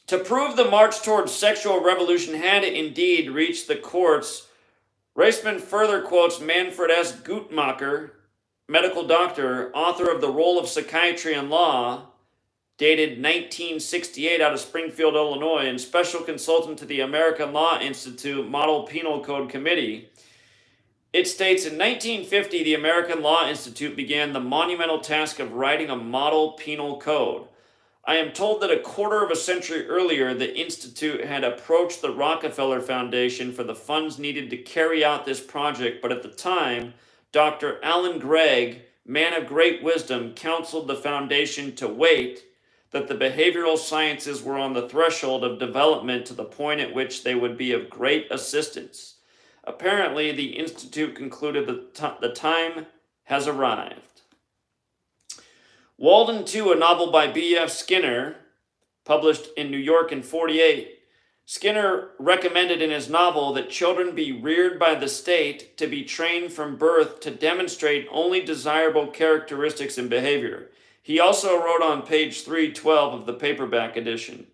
To prove the march towards sexual revolution had indeed reached the courts, Reisman further quotes Manfred S. Guttmacher, medical doctor, author of The Role of Psychiatry in Law, dated 1968 out of Springfield, Illinois, and special consultant to the American Law Institute Model Penal Code Committee. It states, in 1950, the American Law Institute began the monumental task of writing a model penal code. I am told that a quarter of a century earlier, the Institute had approached the Rockefeller Foundation for the funds needed to carry out this project, but at the time, Dr. Alan Gregg, man of great wisdom, counseled the foundation to wait, that the behavioral sciences were on the threshold of development to the point at which they would be of great assistance. Apparently, the Institute concluded that the time has arrived. Walden II, a novel by B.F. Skinner, published in New York in 1948. Skinner recommended in his novel that children be reared by the state to be trained from birth to demonstrate only desirable characteristics and behavior. He also wrote on page 312 of the paperback edition,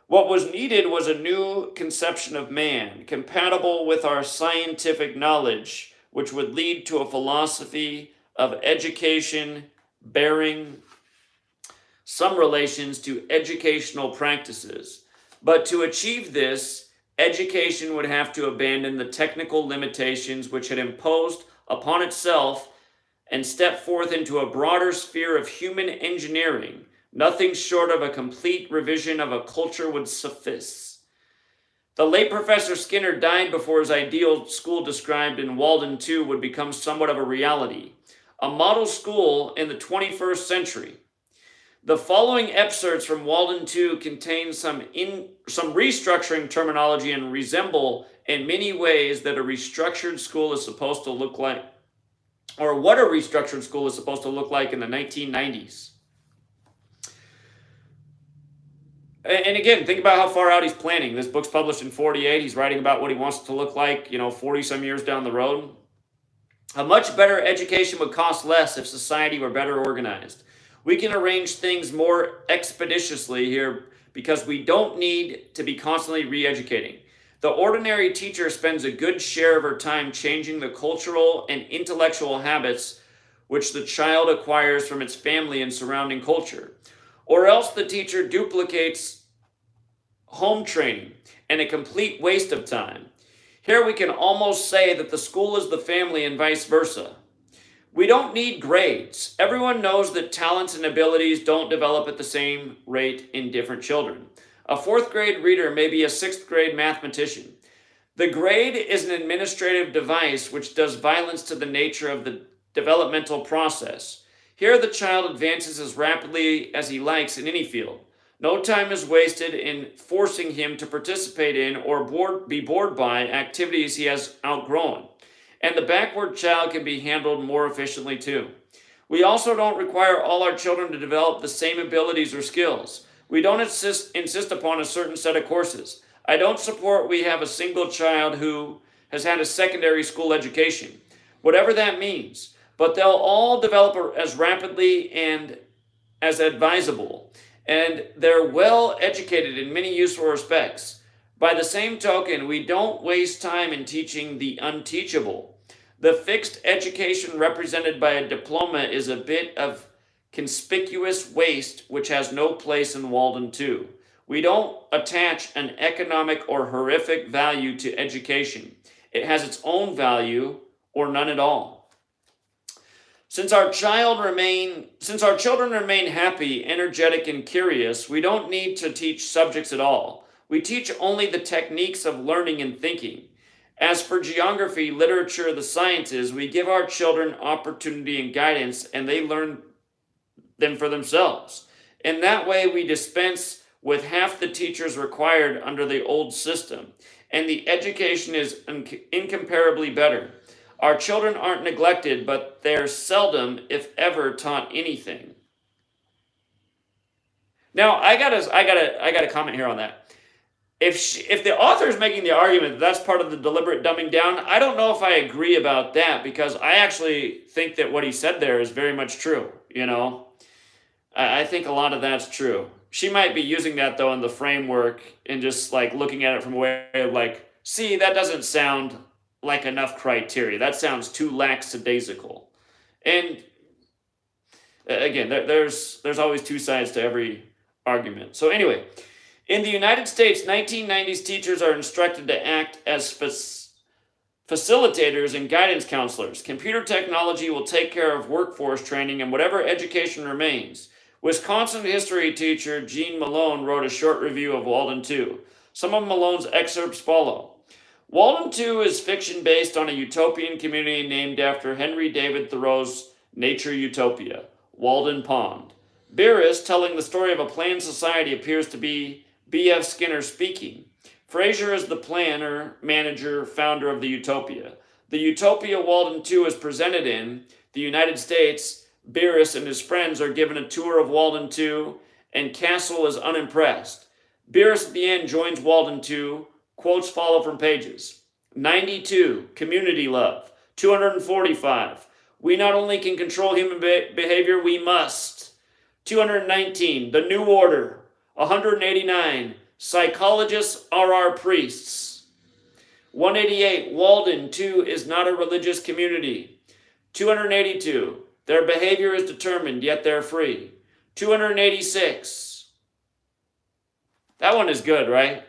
what was needed was a new conception of man, compatible with our scientific knowledge, which would lead to a philosophy of education bearing some relations to educational practices. But to achieve this, education would have to abandon the technical limitations which had imposed upon itself and step forth into a broader sphere of human engineering. Nothing short of a complete revision of a culture would suffice. The late Professor Skinner died before his ideal school described in Walden II would become somewhat of a reality. A model school in the 21st century. The following excerpts from Walden II contain some restructuring terminology and resemble in many ways that a restructured school is supposed to look like, or what a restructured school is supposed to look like in the 1990s. And again, think about how far out he's planning. This book's published in 1948. He's writing about what he wants it to look like, 40 some years down the road. A much better education would cost less if society were better organized. We can arrange things more expeditiously here because we don't need to be constantly re-educating. The ordinary teacher spends a good share of her time changing the cultural and intellectual habits which the child acquires from its family and surrounding culture. Or else the teacher duplicates home training and a complete waste of time. Here we can almost say that the school is the family and vice versa. We don't need grades. Everyone knows that talents and abilities don't develop at the same rate in different children. A 4th grade reader may be a 6th grade mathematician. The grade is an administrative device which does violence to the nature of the developmental process. Here the child advances as rapidly as he likes in any field. No time is wasted in forcing him to participate in or be bored by activities he has outgrown. And the backward child can be handled more efficiently too. We also don't require all our children to develop the same abilities or skills. We don't insist upon a certain set of courses. I don't support we have a single child who has had a secondary school education, whatever that means. But they'll all develop as rapidly and as advisable. And they're well educated in many useful respects. By the same token, we don't waste time in teaching the unteachable. The fixed education represented by a diploma is a bit of conspicuous waste which has no place in Walden II. We don't attach an economic or horrific value to education. It has its own value or none at all. Since our children remain happy, energetic, and curious, we don't need to teach subjects at all. We teach only the techniques of learning and thinking. As for geography, literature, the sciences, we give our children opportunity and guidance, and they learn them for themselves. In that way, we dispense with half the teachers required under the old system, and the education is incomparably better. Our children aren't neglected, but they're seldom, if ever, taught anything. Now, I gotta comment here on that. If the author is making the argument that that's part of the deliberate dumbing down, I don't know if I agree about that, because I actually think that what he said there is very much true. I think a lot of that's true. She might be using that, though, in the framework and just like looking at it from a way of like, see, that doesn't sound like enough criteria. That sounds too lackadaisical. And again, there's always two sides to every argument. So anyway, in the United States, 1990s teachers are instructed to act as facilitators and guidance counselors. Computer technology will take care of workforce training and whatever education remains. Wisconsin history teacher Gene Malone wrote a short review of Walden II. Some of Malone's excerpts follow. Walden II is fiction based on a utopian community named after Henry David Thoreau's nature utopia, Walden Pond. Beerus, telling the story of a planned society, appears to be B.F. Skinner speaking. Fraser is the planner, manager, founder of the utopia. The utopia Walden II is presented in the United States. Beerus and his friends are given a tour of Walden II, and Castle is unimpressed. Beerus at the end joins Walden II. Quotes follow from pages. 92, community love. 245, we not only can control human behavior, we must. 219, the new order. 189, psychologists are our priests. 188, Walden II is not a religious community. 282, their behavior is determined, yet they're free. 286, that one is good, right?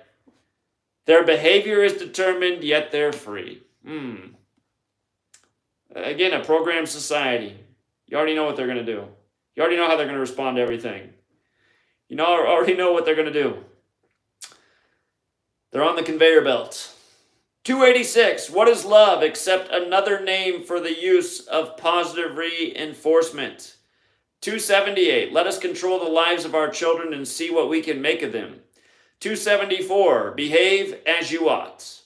Their behavior is determined, yet they're free. Again, a programmed society. You already know what they're going to do. You already know how they're going to respond to everything. You already know what they're going to do. They're on the conveyor belt. 286, what is love except another name for the use of positive reinforcement? 278, let us control the lives of our children and see what we can make of them. 274, behave as you ought.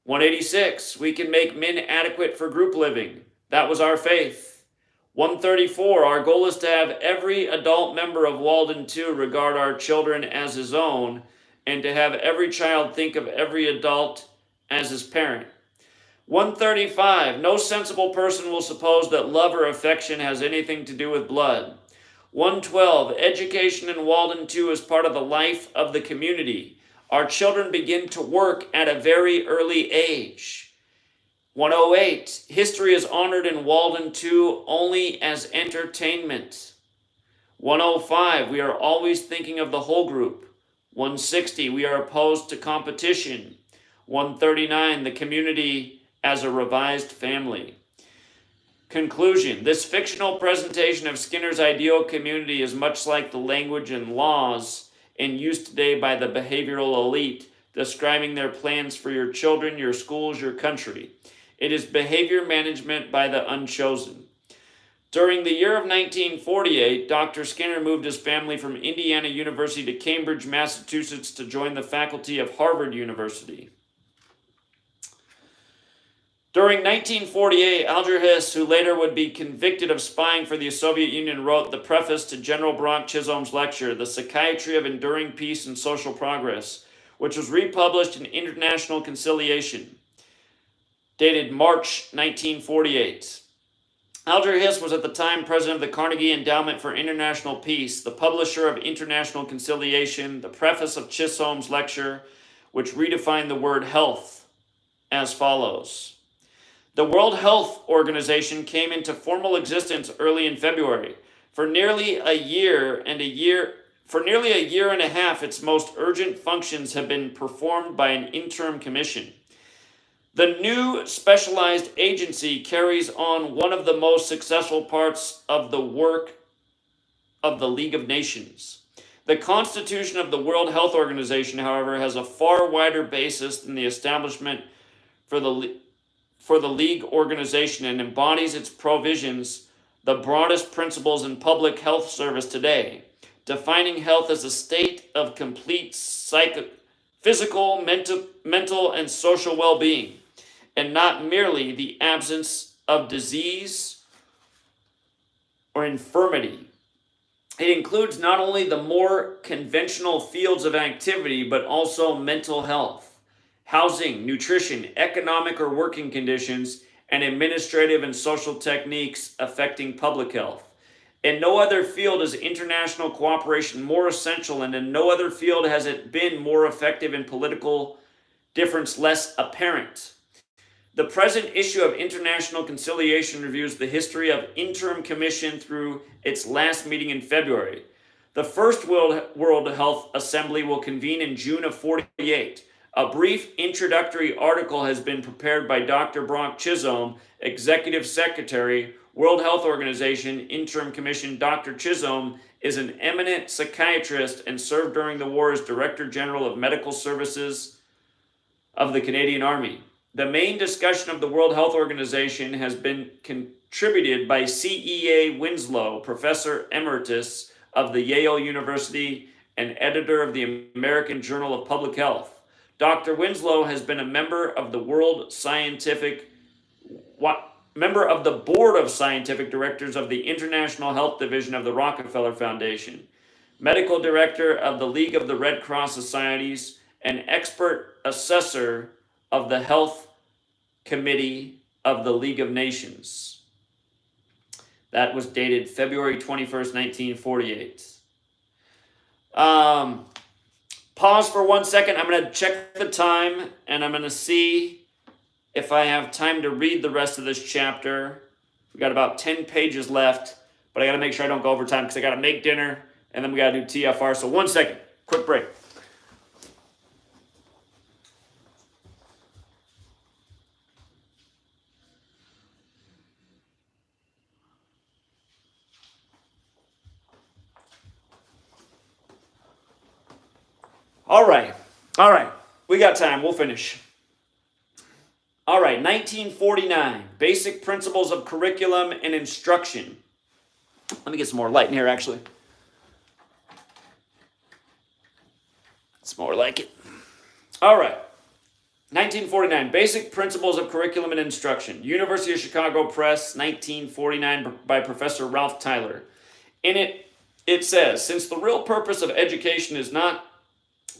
186, we can make men adequate for group living. That was our faith. 134, our goal is to have every adult member of Walden II regard our children as his own, and to have every child think of every adult as his parent. 135, no sensible person will suppose that love or affection has anything to do with blood. 112, education in Walden II is part of the life of the community. Our children begin to work at a very early age. 108, history is honored in Walden II only as entertainment. 105, we are always thinking of the whole group. 160, we are opposed to competition. 139, the community as a revised family. Conclusion, this fictional presentation of Skinner's ideal community is much like the language and laws in use today by the behavioral elite, describing their plans for your children, your schools, your country. It is behavior management by the unchosen. During the year of 1948, Dr. Skinner moved his family from Indiana University to Cambridge, Massachusetts to join the faculty of Harvard University. During 1948, Alger Hiss, who later would be convicted of spying for the Soviet Union, wrote the preface to General Bronk Chisholm's lecture, The Psychiatry of Enduring Peace and Social Progress, which was republished in International Conciliation, dated March 1948. Alger Hiss was at the time president of the Carnegie Endowment for International Peace, the publisher of International Conciliation, the preface of Chisholm's lecture, which redefined the word health as follows. The World Health Organization came into formal existence early in February. For nearly a year and a half, its most urgent functions have been performed by an interim commission. The new specialized agency carries on one of the most successful parts of the work of the League of Nations. The constitution of the World Health Organization, however, has a far wider basis than the establishment for the League organization and embodies its provisions the broadest principles in public health service today, defining health as a state of complete physical, mental, and social well-being, and not merely the absence of disease or infirmity. It includes not only the more conventional fields of activity, but also mental health, housing, nutrition, economic or working conditions, and administrative and social techniques affecting public health. In no other field is international cooperation more essential, and in no other field has it been more effective and political difference less apparent. The present issue of International Conciliation reviews the history of Interim Commission through its last meeting in February. The first World Health Assembly will convene in June of 1948. A brief introductory article has been prepared by Dr. Brock Chisholm, Executive Secretary, World Health Organization, Interim Commission. Dr. Chisholm is an eminent psychiatrist and served during the war as Director General of Medical Services of the Canadian Army. The main discussion of the World Health Organization has been contributed by C.E.A. Winslow, Professor Emeritus of the Yale University and editor of the American Journal of Public Health. Dr. Winslow has been a member of the Board of Scientific Directors of the International Health Division of the Rockefeller Foundation, medical director of the League of the Red Cross Societies, and expert assessor of the Health Committee of the League of Nations. That was dated February 21st, 1948. Pause for 1 second. I'm going to check the time, and I'm going to see if I have time to read the rest of this chapter. We got about 10 pages left, but I got to make sure I don't go over time because I got to make dinner, and then we got to do TFR. So 1 second. Quick break. All right, we got time, we'll finish. All right, 1949, Basic Principles of Curriculum and Instruction. Let me get some more light in here, actually. It's more like it. All right, 1949, Basic Principles of Curriculum and Instruction. University of Chicago Press, 1949, by Professor Ralph Tyler. In it says, since the real purpose of education is not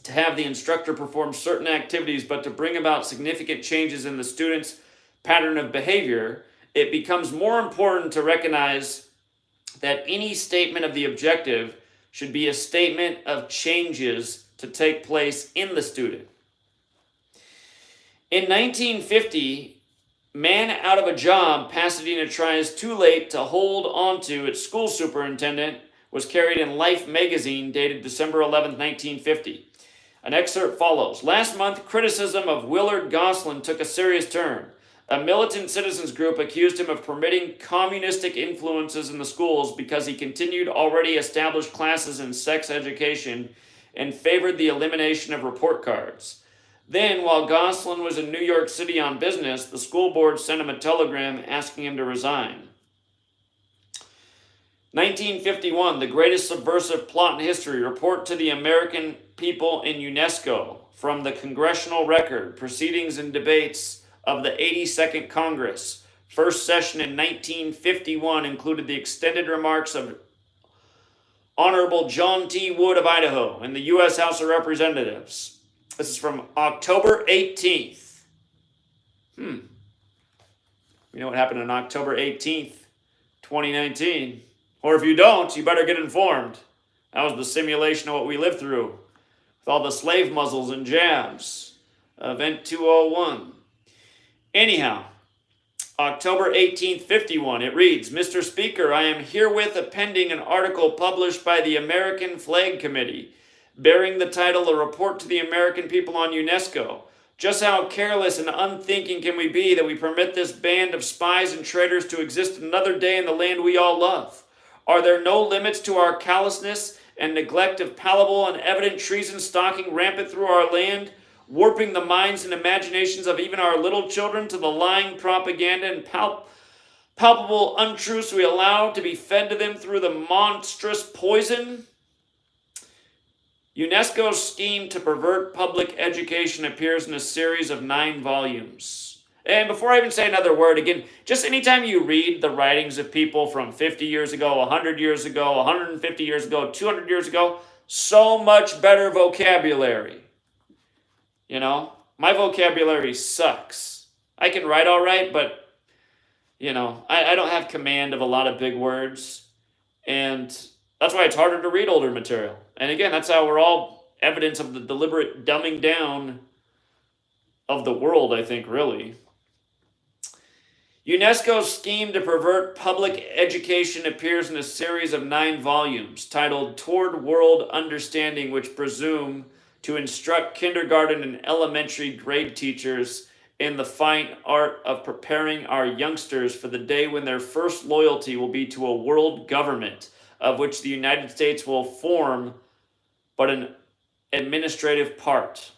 to have the instructor perform certain activities, but to bring about significant changes in the student's pattern of behavior, it becomes more important to recognize that any statement of the objective should be a statement of changes to take place in the student. In 1950, man out of a job, Pasadena tries too late to hold on to its school superintendent, was carried in Life magazine dated December 11, 1950. An excerpt follows. Last month, criticism of Willard Gosselin took a serious turn. A militant citizens group accused him of permitting communistic influences in the schools because he continued already established classes in sex education and favored the elimination of report cards. Then, while Gosselin was in New York City on business, the school board sent him a telegram asking him to resign. 1951, the greatest subversive plot in history. Report to the American people in UNESCO from the Congressional Record, proceedings and debates of the 82nd Congress. First session in 1951 included the extended remarks of Honorable John T. Wood of Idaho in the U.S. House of Representatives. This is from October 18th. You know what happened on October 18th, 2019? Or if you don't, you better get informed. That was the simulation of what we lived through with all the slave muzzles and jabs. Event 201. Anyhow, October 18th, 51, it reads, Mr. Speaker, I am herewith appending an article published by the American Flag Committee, bearing the title, A Report to the American People on UNESCO. Just how careless and unthinking can we be that we permit this band of spies and traitors to exist another day in the land we all love? Are there no limits to our callousness and neglect of palpable and evident treason stalking rampant through our land, warping the minds and imaginations of even our little children to the lying propaganda and palpable untruths we allow to be fed to them through the monstrous poison? UNESCO's scheme to pervert public education appears in a series of 9 volumes. And before I even say another word, again, just anytime you read the writings of people from 50 years ago, 100 years ago, 150 years ago, 200 years ago, so much better vocabulary. You know, my vocabulary sucks. I can write all right, but, you know, I don't have command of a lot of big words. And that's why it's harder to read older material. And again, that's how we're all evidence of the deliberate dumbing down of the world, I think, really. UNESCO's scheme to pervert public education appears in a series of 9 volumes titled Toward World Understanding, which presume to instruct kindergarten and elementary grade teachers in the fine art of preparing our youngsters for the day when their first loyalty will be to a world government, of which the United States will form but an administrative part.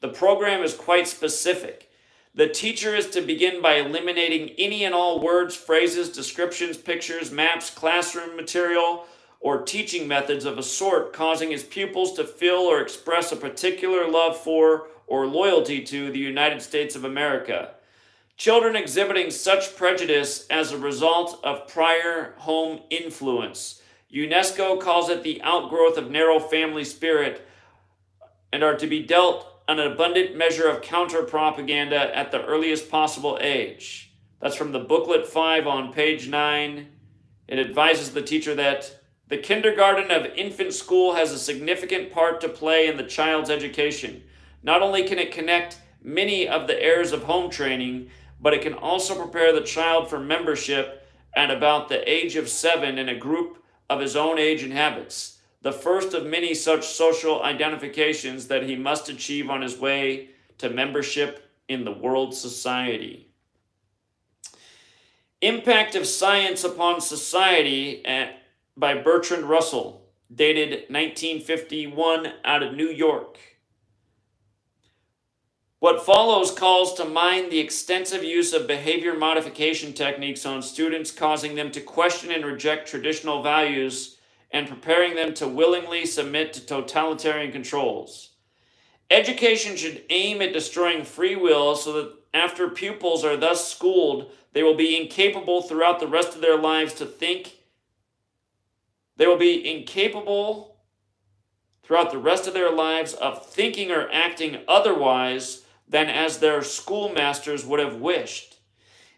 The program is quite specific. The teacher is to begin by eliminating any and all words, phrases, descriptions, pictures, maps, classroom material, or teaching methods of a sort causing his pupils to feel or express a particular love for or loyalty to the United States of America. Children exhibiting such prejudice as a result of prior home influence. UNESCO calls it the outgrowth of narrow family spirit and are to be dealt an abundant measure of counter-propaganda at the earliest possible age. That's from the booklet 5 on page 9. It advises the teacher that the kindergarten of infant school has a significant part to play in the child's education. Not only can it connect many of the errors of home training, but it can also prepare the child for membership at about the age of 7 in a group of his own age and habits, the first of many such social identifications that he must achieve on his way to membership in the world society. Impact of Science Upon Society by Bertrand Russell, dated 1951, out of New York. What follows calls to mind the extensive use of behavior modification techniques on students, causing them to question and reject traditional values and preparing them to willingly submit to totalitarian controls. Education should aim at destroying free will so that after pupils are thus schooled, they will be incapable throughout the rest of their lives to think. They will be incapable throughout the rest of their lives of thinking or acting otherwise than as their schoolmasters would have wished.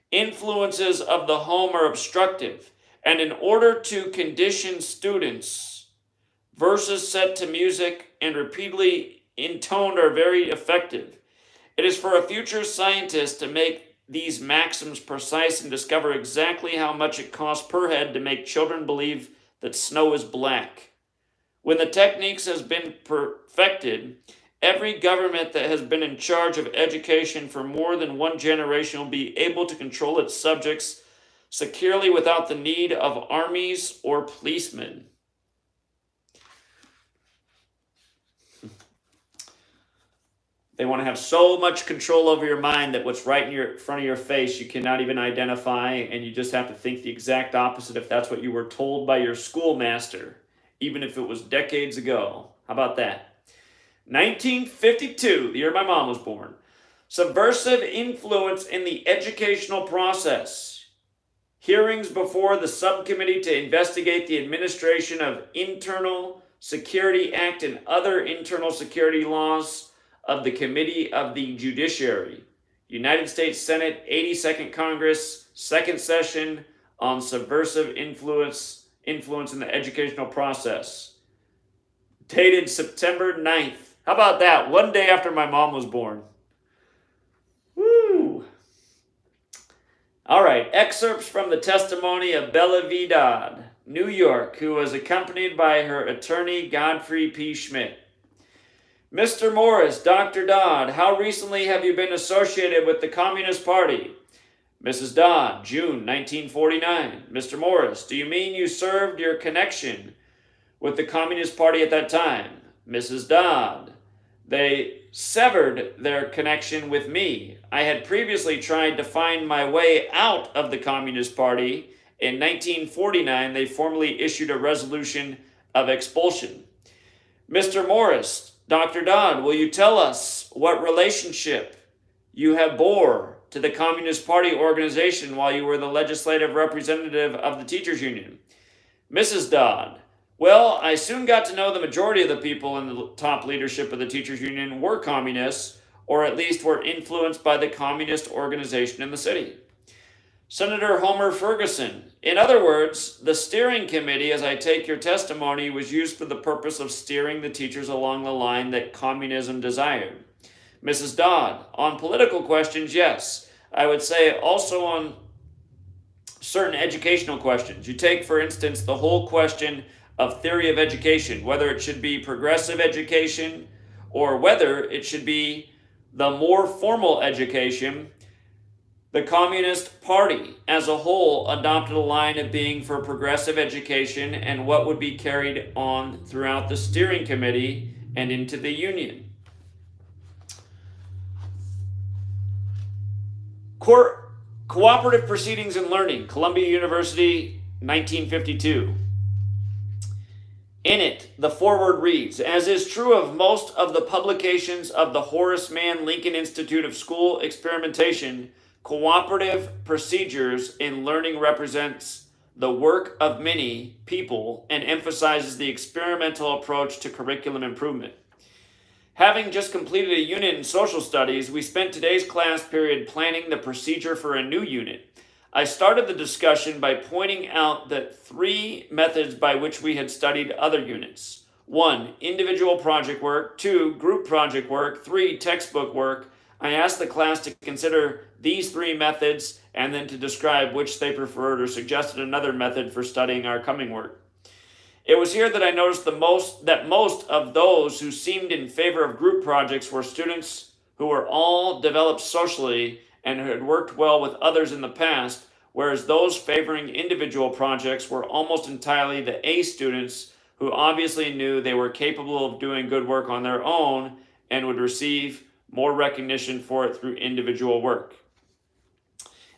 Influences of the home are obstructive, and in order to condition students, verses set to music and repeatedly intoned are very effective. It is for a future scientist to make these maxims precise and discover exactly how much it costs per head to make children believe that snow is black. When the techniques has been perfected, every government that has been in charge of education for more than one generation will be able to control its subjects securely without the need of armies or policemen. They want to have so much control over your mind that what's right in front of your face you cannot even identify, and you just have to think the exact opposite if that's what you were told by your schoolmaster, even if it was decades ago. How about that? 1952, the year my mom was born. Subversive influence in the educational process. Hearings before the subcommittee to investigate the administration of Internal Security Act and other internal security laws of the Committee of the Judiciary. United States Senate, 82nd Congress, second session on subversive influence in the educational process. dated September 9th. How about that? One day after my mom was born. Woo! All right, excerpts from the testimony of Bella V. Dodd, New York, who was accompanied by her attorney, Godfrey P. Schmidt. Mr. Morris, Dr. Dodd, how recently have you been associated with the Communist Party? Mrs. Dodd, June 1949. Mr. Morris, do you mean you served your connection with the Communist Party at that time? Mrs. Dodd, they severed their connection with me. I had previously tried to find my way out of the Communist Party. In 1949, they formally issued a resolution of expulsion. Mr. Morris, Dr. Dodd, will you tell us what relationship you have bore to the Communist Party organization while you were the legislative representative of the Teachers Union? Mrs. Dodd, well, I soon got to know the majority of the people in the top leadership of the Teachers Union were communists, or at least were influenced by the communist organization in the city. Senator Homer Ferguson, in other words, the steering committee, as I take your testimony, was used for the purpose of steering the teachers along the line that communism desired. Mrs. Dodd, on political questions, yes. I would say also on certain educational questions. You take, for instance, the whole question of theory of education, whether it should be progressive education or whether it should be the more formal education. The Communist Party as a whole adopted a line of being for progressive education and what would be carried on throughout the steering committee and into the union. Cooperative Proceedings in Learning, Columbia University, 1952. In it, the foreword reads, as is true of most of the publications of the Horace Mann Lincoln Institute of School Experimentation, cooperative procedures in learning represents the work of many people and emphasizes the experimental approach to curriculum improvement. Having just completed a unit in social studies, we spent today's class period planning the procedure for a new unit. I started the discussion by pointing out that 3 methods by which we had studied other units. 1, individual project work. 2, group project work. 3, textbook work. I asked the class to consider these 3 methods and then to describe which they preferred or suggested another method for studying our coming work. It was here that I noticed that most of those who seemed in favor of group projects were students who were all developed socially and had worked well with others in the past, whereas those favoring individual projects were almost entirely the A students who obviously knew they were capable of doing good work on their own and would receive more recognition for it through individual work.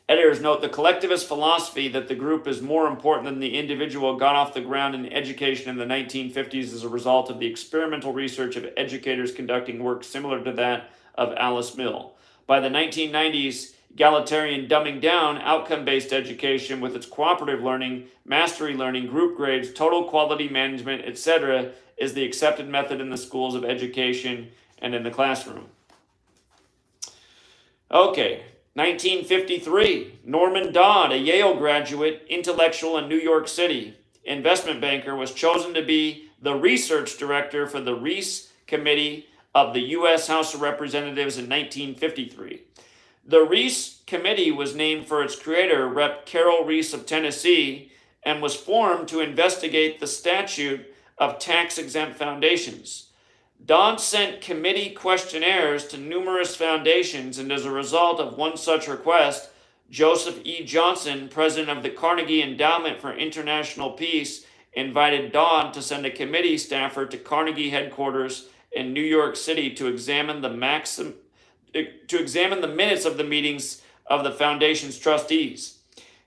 Editors note the collectivist philosophy that the group is more important than the individual got off the ground in education in the 1950s as a result of the experimental research of educators conducting work similar to that of Alice Mill. By the 1990s, egalitarian dumbing down, outcome-based education with its cooperative learning, mastery learning, group grades, total quality management, etc. is the accepted method in the schools of education and in the classroom. Okay, 1953, Norman Dodd, a Yale graduate, intellectual in New York City, investment banker, was chosen to be the research director for the Reese Committee of the U.S. House of Representatives in 1953. The Reese Committee was named for its creator, Rep. Carroll Reese of Tennessee, and was formed to investigate the statute of tax-exempt foundations. Dodd sent committee questionnaires to numerous foundations, and as a result of one such request, Joseph E. Johnson, president of the Carnegie Endowment for International Peace, invited Dodd to send a committee staffer to Carnegie headquarters in New York City to examine the minutes of the meetings of the foundation's trustees.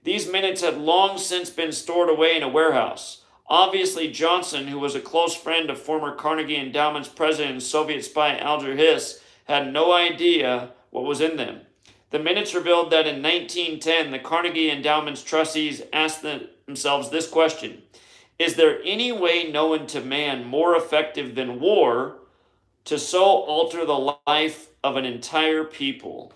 These minutes had long since been stored away in a warehouse. Obviously, Johnson, who was a close friend of former Carnegie Endowment's president and Soviet spy Alger Hiss, had no idea what was in them. The minutes revealed that in 1910, the Carnegie Endowment's trustees asked themselves this question: is there any way known to man more effective than war to so alter the life of an entire people?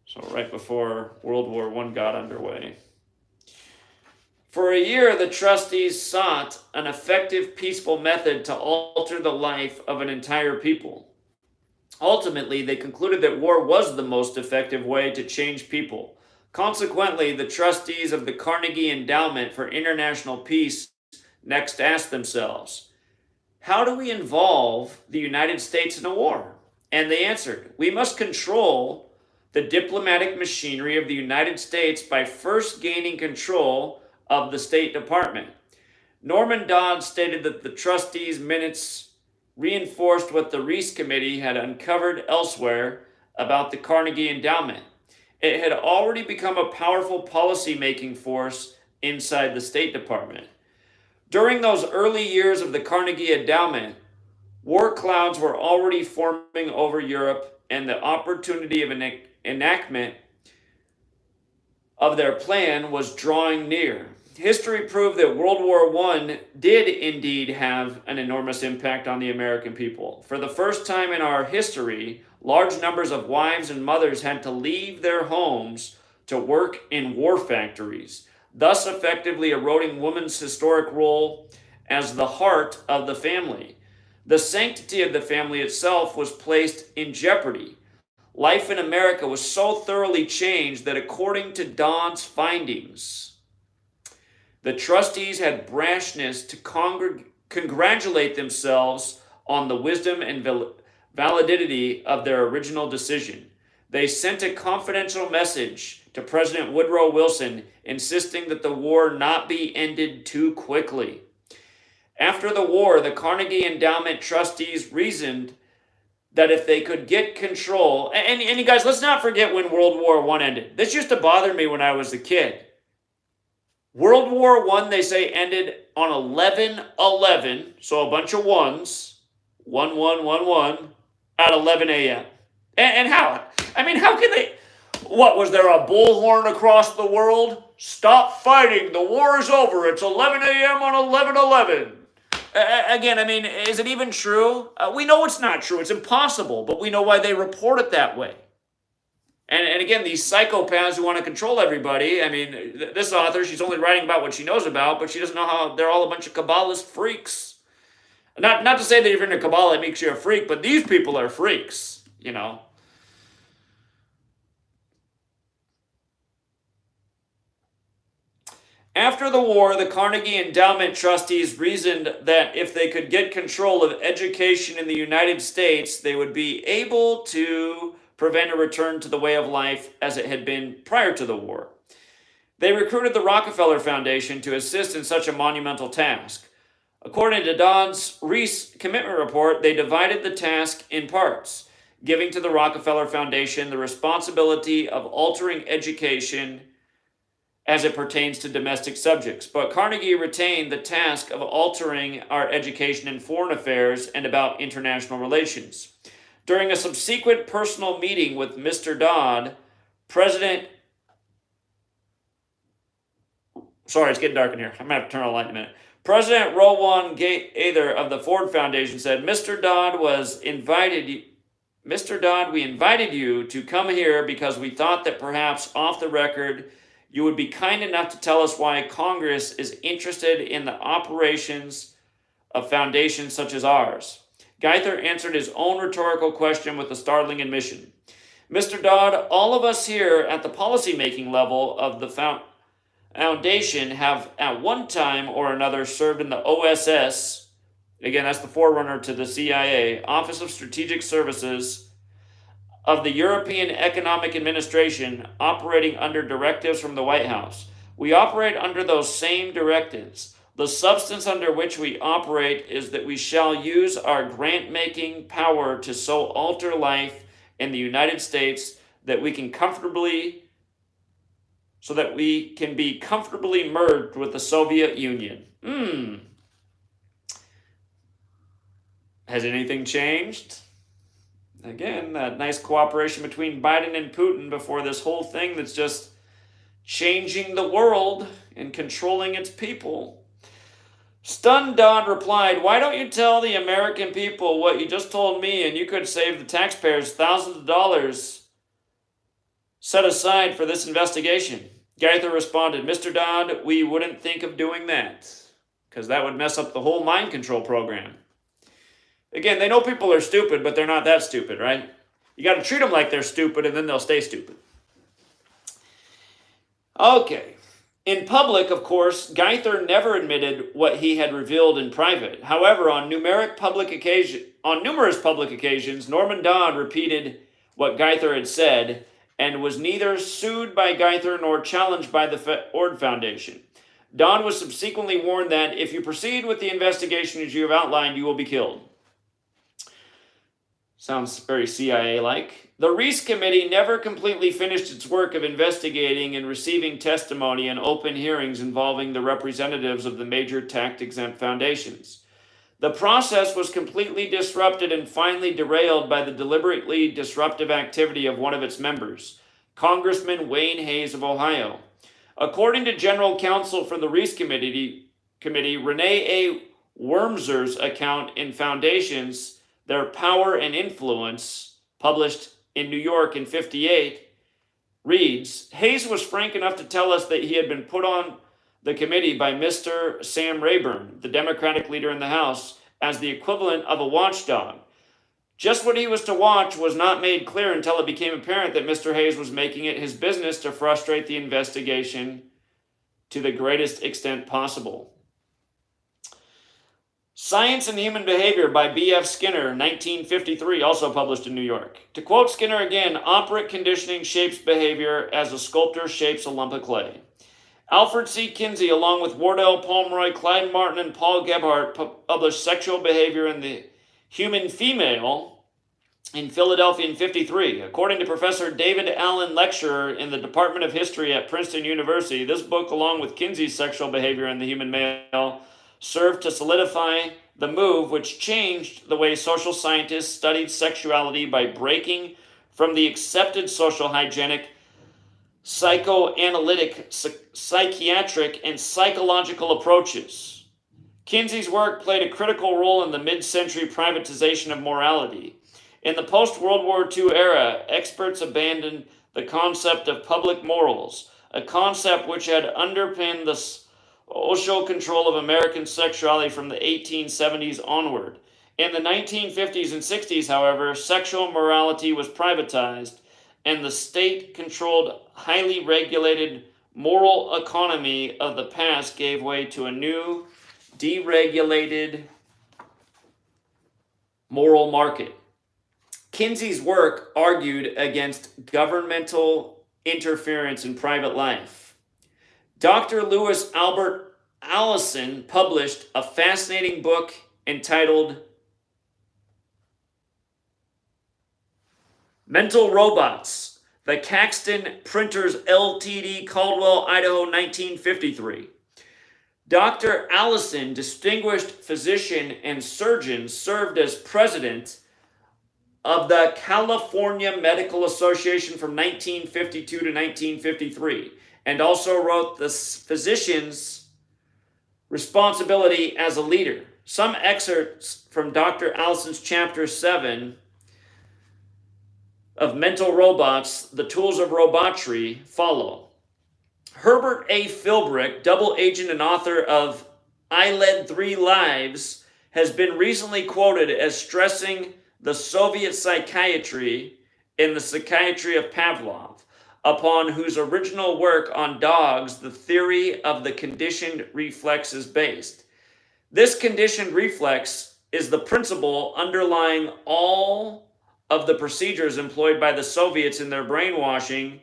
So right before World War I got underway. For a year, the trustees sought an effective, peaceful method to alter the life of an entire people. Ultimately, they concluded that war was the most effective way to change people. Consequently, the trustees of the Carnegie Endowment for International Peace next asked themselves, how do we involve the United States in a war? And they answered, we must control the diplomatic machinery of the United States by first gaining control of the State Department. Norman Dodd stated that the trustees' minutes reinforced what the Reese Committee had uncovered elsewhere about the Carnegie Endowment. It had already become a powerful policy-making force inside the State Department. During those early years of the Carnegie Endowment, war clouds were already forming over Europe, and the opportunity of an enactment of their plan was drawing near. History proved that World War I did indeed have an enormous impact on the American people. For the first time in our history, large numbers of wives and mothers had to leave their homes to work in war factories, thus effectively eroding women's historic role as the heart of the family. The sanctity of the family itself was placed in jeopardy. Life in America was so thoroughly changed that according to Dodd's findings, the trustees had brashness to congratulate themselves on the wisdom and validity of their original decision. They sent a confidential message to President Woodrow Wilson insisting that the war not be ended too quickly. After the war, the Carnegie Endowment trustees reasoned that if they could get control, and you guys, let's not forget when World War I ended. This used to bother me when I was a kid. World War I, they say, ended on 11/11, so a bunch of ones, 1111, at 11 a.m. And how? I mean, how can they? What, was there a bullhorn across the world? Stop fighting, the war is over, it's 11 a.m. on 11/11. Again, I mean, is it even true? We know it's not true, it's impossible, but we know why they report it that way. And again, these psychopaths who want to control everybody, I mean, this author, she's only writing about what she knows about, but she doesn't know how they're all a bunch of Kabbalist freaks. Not to say that if you're into Kabbalah, it makes you a freak, but these people are freaks, you know. After the war, the Carnegie Endowment trustees reasoned that if they could get control of education in the United States, they would be able to prevent a return to the way of life as it had been prior to the war. They recruited the Rockefeller Foundation to assist in such a monumental task. According to Dodd's Reese commitment report, they divided the task in parts, giving to the Rockefeller Foundation the responsibility of altering education as it pertains to domestic subjects. But Carnegie retained the task of altering our education in foreign affairs and about international relations. During a subsequent personal meeting with Mr. Dodd, Sorry, it's getting dark in here. I'm going to have to turn on the light in a minute. President Rowan Gaither of the Ford Foundation said, Mr. Dodd, we invited you to come here because we thought that perhaps off the record you would be kind enough to tell us why Congress is interested in the operations of foundations such as ours. Gaither answered his own rhetorical question with a startling admission. Mr. Dodd, all of us here at the policymaking level of the foundation have at one time or another served in the OSS, again, that's the forerunner to the CIA, Office of Strategic Services of the European Economic Administration, operating under directives from the White House. We operate under those same directives. The substance under which we operate is that we shall use our grant-making power to so alter life in the United States that we can be comfortably merged with the Soviet Union. Has anything changed? Again, that nice cooperation between Biden and Putin before this whole thing that's just changing the world and controlling its people. Stunned Dodd replied, why don't you tell the American people what you just told me, and you could save the taxpayers thousands of dollars set aside for this investigation. Geither responded, Mr. Dodd, we wouldn't think of doing that, because that would mess up the whole mind control program. Again, they know people are stupid, but they're not that stupid, right? You got to treat them like they're stupid, and then they'll stay stupid. Okay. In public, of course, Geither never admitted what he had revealed in private. However, on numerous public occasions, Norman Dodd repeated what Geither had said and was neither sued by Geither nor challenged by the Ord Foundation. Dodd was subsequently warned that if you proceed with the investigation as you have outlined, you will be killed. Sounds very CIA-like. The Reese Committee never completely finished its work of investigating and receiving testimony in open hearings involving the representatives of the major tax-exempt foundations. The process was completely disrupted and finally derailed by the deliberately disruptive activity of one of its members, Congressman Wayne Hayes of Ohio. According to General Counsel for the Reese Committee, Renee A. Wormser's account in Foundations, Their Power and Influence, published in New York in '58, reads, Hayes was frank enough to tell us that he had been put on the committee by Mr. Sam Rayburn, the Democratic leader in the House, as the equivalent of a watchdog. Just what he was to watch was not made clear until it became apparent that Mr. Hayes was making it his business to frustrate the investigation to the greatest extent possible. Science and Human Behavior by B.F. Skinner, 1953, also published in New York. To quote Skinner again, operant conditioning shapes behavior as a sculptor shapes a lump of clay. Alfred C. Kinsey, along with Wardell Pomeroy, Clyde Martin, and Paul Gebhardt, published Sexual Behavior in the Human Female in Philadelphia in '53. According to Professor David Allen, lecturer in the Department of History at Princeton University, this book, along with Kinsey's Sexual Behavior in the Human Male, served to solidify the move which changed the way social scientists studied sexuality by breaking from the accepted social hygienic, psychoanalytic, psychiatric, and psychological approaches. Kinsey's work played a critical role in the mid-century privatization of morality. In the post-World War II era, experts abandoned the concept of public morals, a concept which had underpinned the social control of American sexuality from the 1870s onward. In the 1950s and 60s, however, sexual morality was privatized, and the state-controlled, highly regulated moral economy of the past gave way to a new, deregulated moral market. Kinsey's work argued against governmental interference in private life. Dr. Lewis Albert Allison published a fascinating book entitled Mental Robots, the Caxton Printers Ltd., Caldwell, Idaho, 1953. Dr. Allison, distinguished physician and surgeon, served as president of the California Medical Association from 1952 to 1953. And also wrote The Physician's Responsibility as a Leader. Some excerpts from Dr. Allison's Chapter 7 of Mental Robots, The Tools of Robotry, follow. Herbert A. Philbrick, double agent and author of I Led 3 Lives, has been recently quoted as stressing the Soviet psychiatry in the Psychiatry of Pavlov, upon whose original work on dogs the theory of the conditioned reflex is based. This conditioned reflex is the principle underlying all of the procedures employed by the Soviets in their brainwashing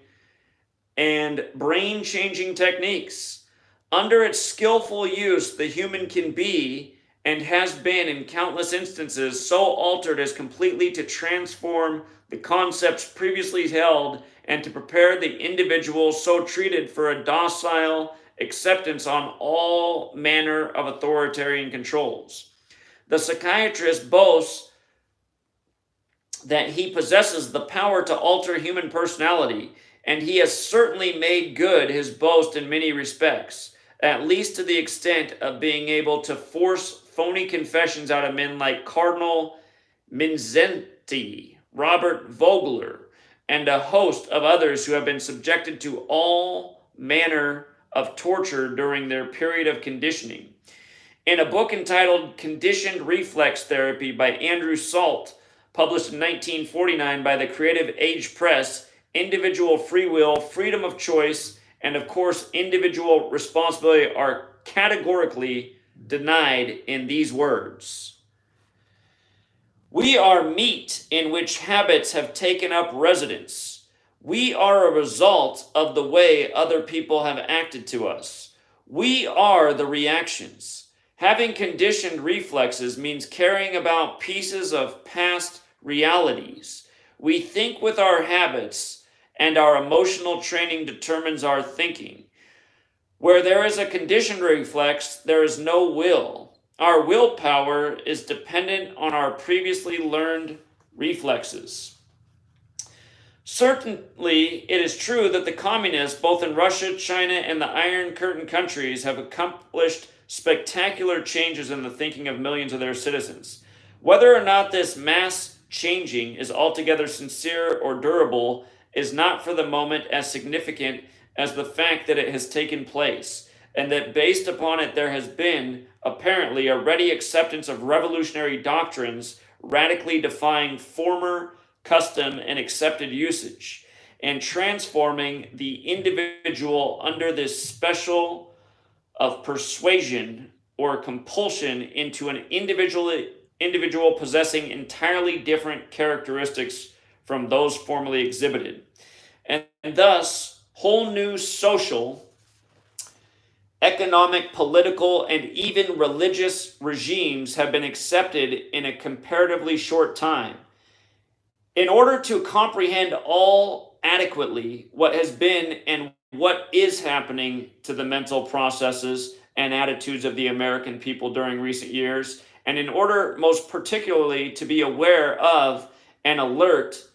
and brain-changing techniques. Under its skillful use, the human can be, and has been in countless instances, so altered as completely to transform the concepts previously held and to prepare the individual so treated for a docile acceptance on all manner of authoritarian controls. The psychiatrist boasts that he possesses the power to alter human personality, and he has certainly made good his boast in many respects, at least to the extent of being able to force phony confessions out of men like Cardinal Mindszenty, Robert Vogler, and a host of others who have been subjected to all manner of torture during their period of conditioning. In a book entitled Conditioned Reflex Therapy by Andrew Salt, published in 1949 by the Creative Age Press, individual free will, freedom of choice, and of course individual responsibility are categorically denied in these words. We are meat in which habits have taken up residence. We are a result of the way other people have acted to us. We are the reactions. Having conditioned reflexes means caring about pieces of past realities. We think with our habits, and our emotional training determines our thinking. Where there is a conditioned reflex, there is no will. Our willpower is dependent on our previously learned reflexes. Certainly, it is true that the communists, both in Russia, China, and the Iron Curtain countries, have accomplished spectacular changes in the thinking of millions of their citizens. Whether or not this mass changing is altogether sincere or durable is not for the moment as significant as the fact that it has taken place, and that based upon it there has been, apparently, a ready acceptance of revolutionary doctrines radically defying former custom and accepted usage, and transforming the individual under this special of persuasion or compulsion into an individual possessing entirely different characteristics from those formerly exhibited. And thus, whole new social, economic, political, and even religious regimes have been accepted in a comparatively short time. In order to comprehend all adequately what has been and what is happening to the mental processes and attitudes of the American people during recent years, and in order most particularly to be aware of and alert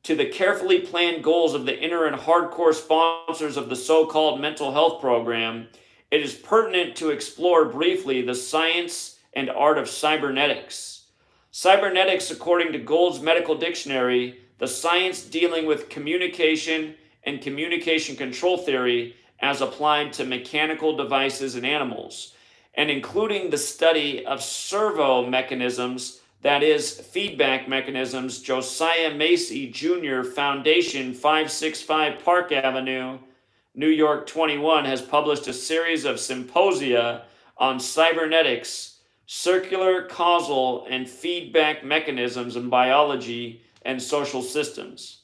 to the carefully planned goals of the inner and hardcore sponsors of the so-called mental health program, it is pertinent to explore briefly the science and art of cybernetics. Cybernetics, according to Gold's Medical Dictionary, the science dealing with communication and communication control theory as applied to mechanical devices and animals, and including the study of servo mechanisms, that is, feedback mechanisms. Josiah Macy Jr. Foundation, 565 Park Avenue, New York 21, has published a series of symposia on cybernetics, circular, causal, and feedback mechanisms in biology and social systems.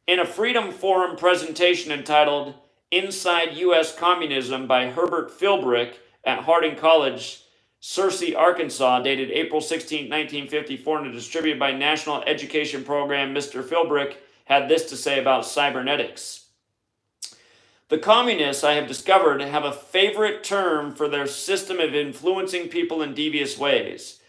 In a Freedom Forum presentation entitled Inside U.S. Communism by Herbert Philbrick at Harding College, Searcy, Arkansas, dated April 16, 1954, and distributed by National Education Program, Mr. Philbrick had this to say about cybernetics. The communists, I have discovered, have a favorite term for their system of influencing people in devious ways.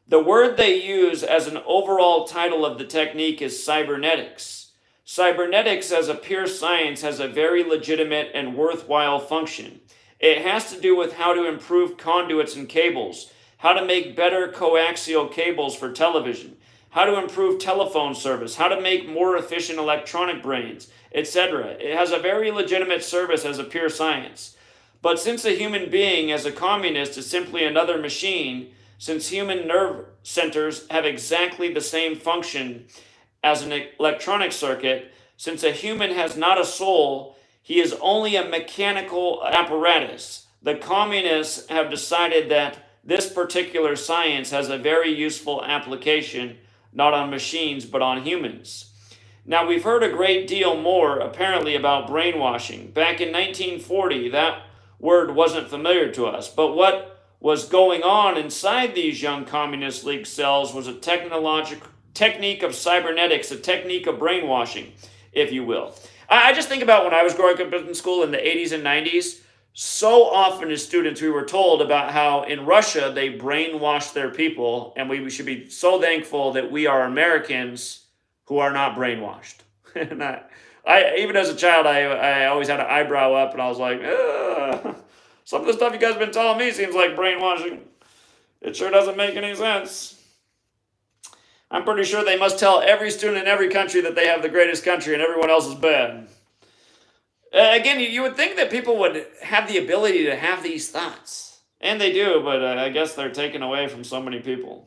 The word they use as an overall title of the technique is cybernetics. Cybernetics as a pure science has a very legitimate and worthwhile function. It has to do with how to improve conduits and cables, how to make better coaxial cables for television, how to improve telephone service, how to make more efficient electronic brains, etc. It has a very legitimate service as a pure science. But since a human being as a communist is simply another machine, since human nerve centers have exactly the same function as an electronic circuit, since a human has not a soul, he is only a mechanical apparatus. The communists have decided that this particular science has a very useful application, not on machines, but on humans. Now, we've heard a great deal more, apparently, about brainwashing. Back in 1940, that word wasn't familiar to us, but what was going on inside these young Communist League cells was a technique of cybernetics, a technique of brainwashing, if you will. I just think about when I was growing up in school in the 80s and 90s, so often as students we were told about how in Russia they brainwashed their people, and we should be so thankful that we are Americans who are not brainwashed. And I even as a child, I always had an eyebrow up, and I was like, some of the stuff you guys have been telling me seems like brainwashing. It sure doesn't make any sense. I'm pretty sure they must tell every student in every country that they have the greatest country and everyone else is bad. Again, you would think that people would have the ability to have these thoughts. And they do, but I guess they're taken away from so many people.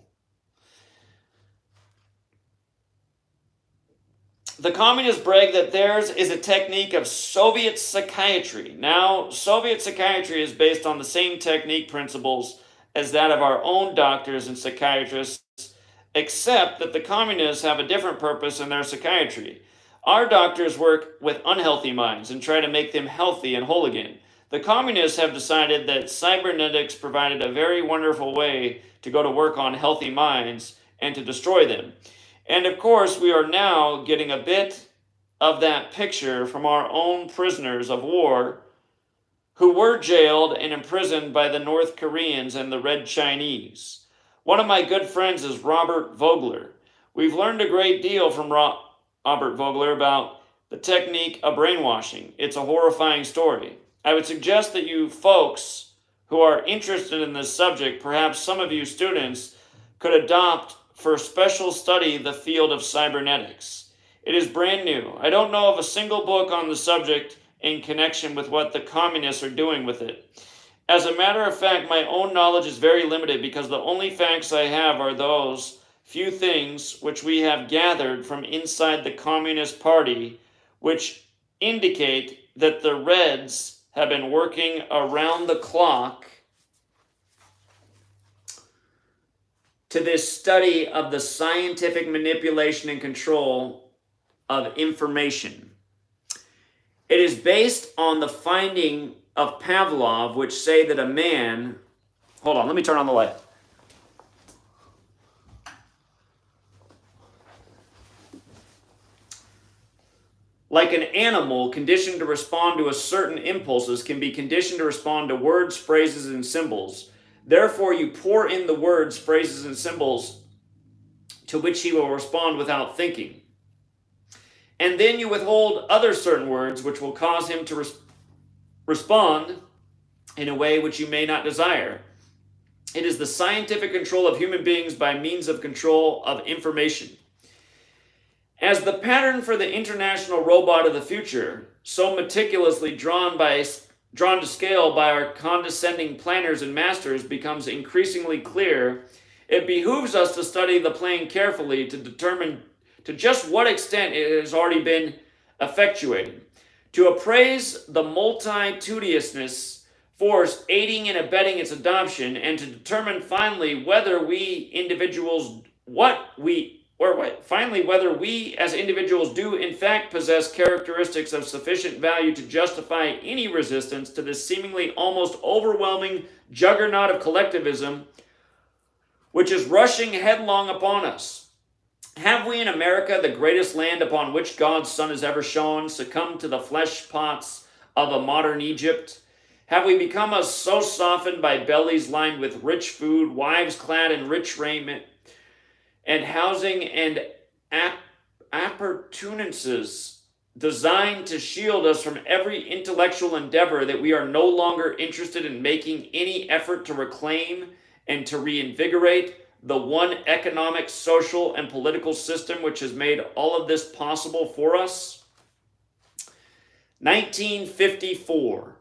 The communists brag that theirs is a technique of Soviet psychiatry. Now, Soviet psychiatry is based on the same technique principles as that of our own doctors and psychiatrists, except that the communists have a different purpose in their psychiatry. Our doctors work with unhealthy minds and try to make them healthy and whole again. The communists have decided that cybernetics provided a very wonderful way to go to work on healthy minds and to destroy them. And of course, we are now getting a bit of that picture from our own prisoners of war who were jailed and imprisoned by the North Koreans and the Red Chinese. One of my good friends is Robert Vogler. We've learned a great deal from Robert Vogler about the technique of brainwashing. It's a horrifying story. I would suggest that you folks who are interested in this subject, perhaps some of you students, could adopt for special study the field of cybernetics. It is brand new. I don't know of a single book on the subject in connection with what the communists are doing with it. As a matter of fact, my own knowledge is very limited because the only facts I have are those few things which we have gathered from inside the Communist Party, which indicate that the Reds have been working around the clock to this study of the scientific manipulation and control of information. It is based on the finding of Pavlov, which say that a man... Hold on, let me turn on the light. Like an animal conditioned to respond to a certain impulses can be conditioned to respond to words, phrases, and symbols. Therefore, you pour in the words, phrases, and symbols to which he will respond without thinking. And then you withhold other certain words which will cause him to respond in a way which you may not desire. It is the scientific control of human beings by means of control of information. As the pattern for the international robot of the future, so meticulously drawn to scale by our condescending planners and masters, becomes increasingly clear, it behooves us to study the plan carefully to determine to just what extent it has already been effectuated, to appraise the multitudinous force aiding and abetting its adoption, and to determine finally whether we as individuals do in fact possess characteristics of sufficient value to justify any resistance to this seemingly almost overwhelming juggernaut of collectivism which is rushing headlong upon us. Have we in America, the greatest land upon which God's sun has ever shone, succumbed to the flesh pots of a modern Egypt? Have we become so softened by bellies lined with rich food, wives clad in rich raiment, and housing and appurtenances designed to shield us from every intellectual endeavor, that we are no longer interested in making any effort to reclaim and to reinvigorate the one economic, social, and political system which has made all of this possible for us? 1954.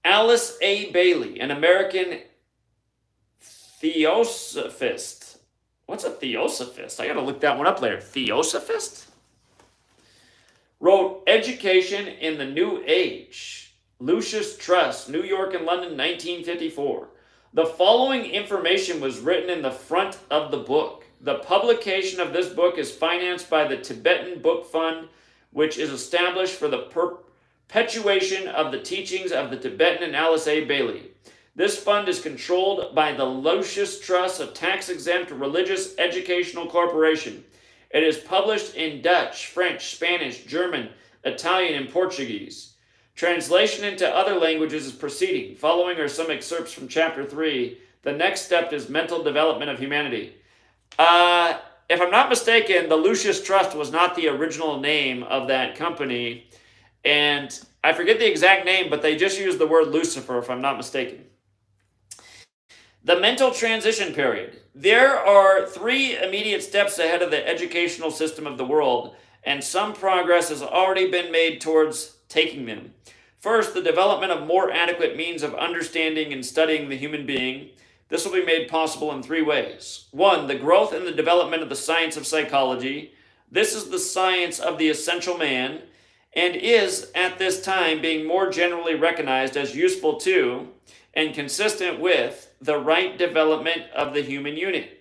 Alice A. Bailey, an American theosophist. What's a theosophist? I gotta look that one up later. Theosophist? Wrote Education in the New Age. Lucius Trust, New York and London, 1954. The following information was written in the front of the book. The publication of this book is financed by the Tibetan Book Fund, which is established for the perpetuation of the teachings of the Tibetan and Alice A. Bailey. This fund is controlled by the Lucius Trust, a tax-exempt religious educational corporation. It is published in Dutch, French, Spanish, German, Italian, and Portuguese. Translation into other languages is proceeding. Following are some excerpts from Chapter 3. The next step is mental development of humanity. If I'm not mistaken, the Lucius Trust was not the original name of that company. And I forget the exact name, but they just used the word Lucifer, if I'm not mistaken. The mental transition period. There are 3 immediate steps ahead of the educational system of the world, and some progress has already been made towards taking them. First, the development of more adequate means of understanding and studying the human being. This will be made possible in three ways. One, the growth and the development of the science of psychology. This is the science of the essential man, and is, at this time, being more generally recognized as useful to and consistent with the right development of the human unit.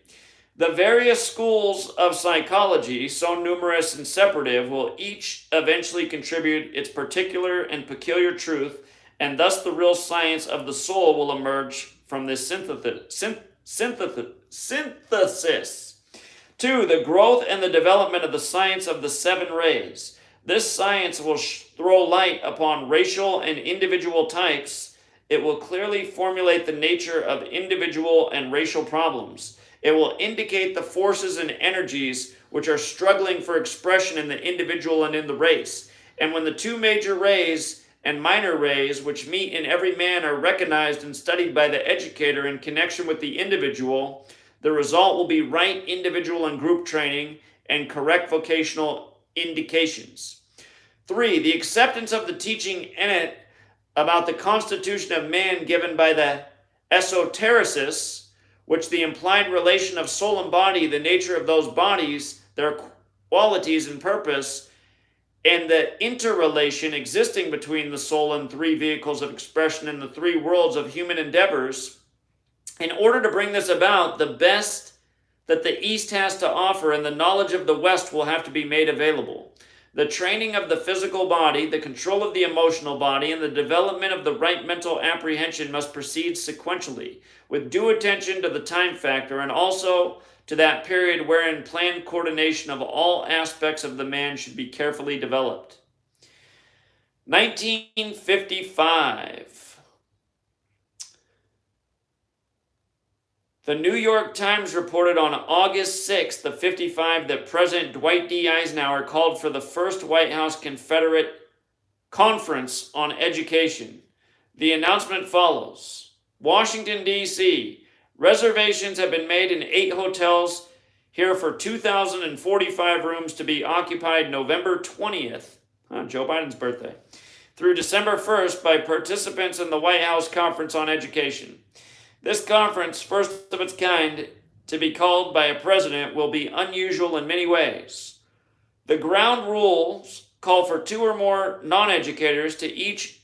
The various schools of psychology, so numerous and separative, will each eventually contribute its particular and peculiar truth, and thus the real science of the soul will emerge from this synthesis. Two, the growth and the development of the science of the seven rays. This science will throw light upon racial and individual types. It will clearly formulate the nature of individual and racial problems. It will indicate the forces and energies which are struggling for expression in the individual and in the race. And when the two major rays and minor rays which meet in every man are recognized and studied by the educator in connection with the individual, the result will be right individual and group training and correct vocational indications. Three, the acceptance of the teaching in it about the constitution of man given by the esotericists, which the implied relation of soul and body, the nature of those bodies, their qualities and purpose, and the interrelation existing between the soul and three vehicles of expression in the three worlds of human endeavors. In order to bring this about, the best that the East has to offer and the knowledge of the West will have to be made available. The training of the physical body, the control of the emotional body, and the development of the right mental apprehension must proceed sequentially, with due attention to the time factor and also to that period wherein planned coordination of all aspects of the man should be carefully developed. 1955. The New York Times reported on August 6th of 55 that President Dwight D. Eisenhower called for the first White House Confederate Conference on Education. The announcement follows. Washington, D.C. Reservations have been made in 8 hotels here for 2,045 rooms to be occupied November 20th, Joe Biden's birthday, through December 1st by participants in the White House Conference on Education. This conference, first of its kind to be called by a president, will be unusual in many ways. The ground rules call for 2 or more non-educators to each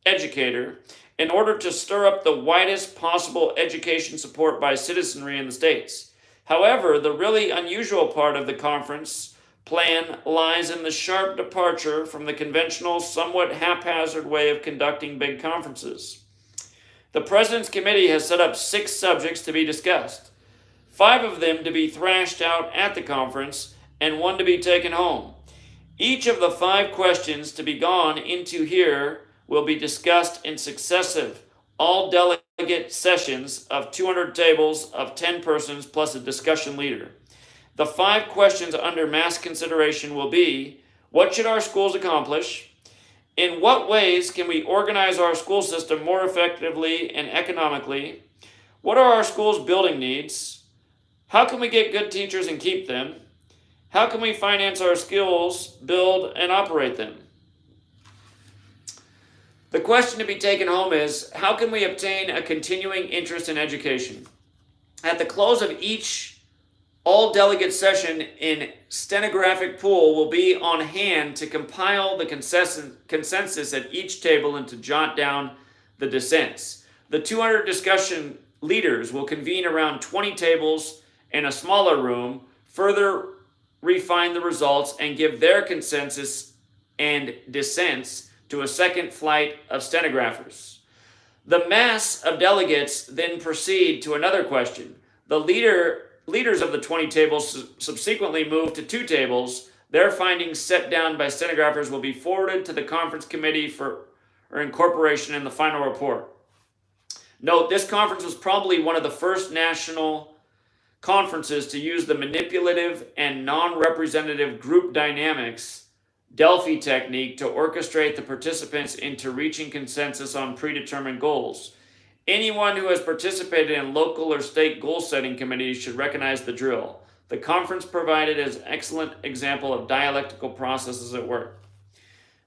educator in order to stir up the widest possible education support by citizenry in the states. However, the really unusual part of the conference plan lies in the sharp departure from the conventional, somewhat haphazard way of conducting big conferences. The President's Committee has set up 6 subjects to be discussed, 5 of them to be thrashed out at the conference, and 1 to be taken home. Each of the 5 questions to be gone into here will be discussed in successive, all-delegate sessions of 200 tables of 10 persons plus a discussion leader. The 5 questions under mass consideration will be, what should our schools accomplish? In what ways can we organize our school system more effectively and economically? What are our schools' building needs? How can we get good teachers and keep them? How can we finance our schools, build, and operate them? The question to be taken home is, how can we obtain a continuing interest in education? At the close of each all-delegate session in stenographic pool will be on hand to compile the consensus at each table and to jot down the dissents. The 200 discussion leaders will convene around 20 tables in a smaller room, further refine the results, and give their consensus and dissents to a second flight of stenographers. The mass of delegates then proceed to another question. The leaders of the 20 tables subsequently move to 2 tables. Their findings set down by stenographers will be forwarded to the conference committee for incorporation in the final report. Note, this conference was probably one of the first national conferences to use the manipulative and non-representative group dynamics Delphi technique to orchestrate the participants into reaching consensus on predetermined goals. Anyone who has participated in local or state goal-setting committees should recognize the drill. The conference provided an excellent example of dialectical processes at work.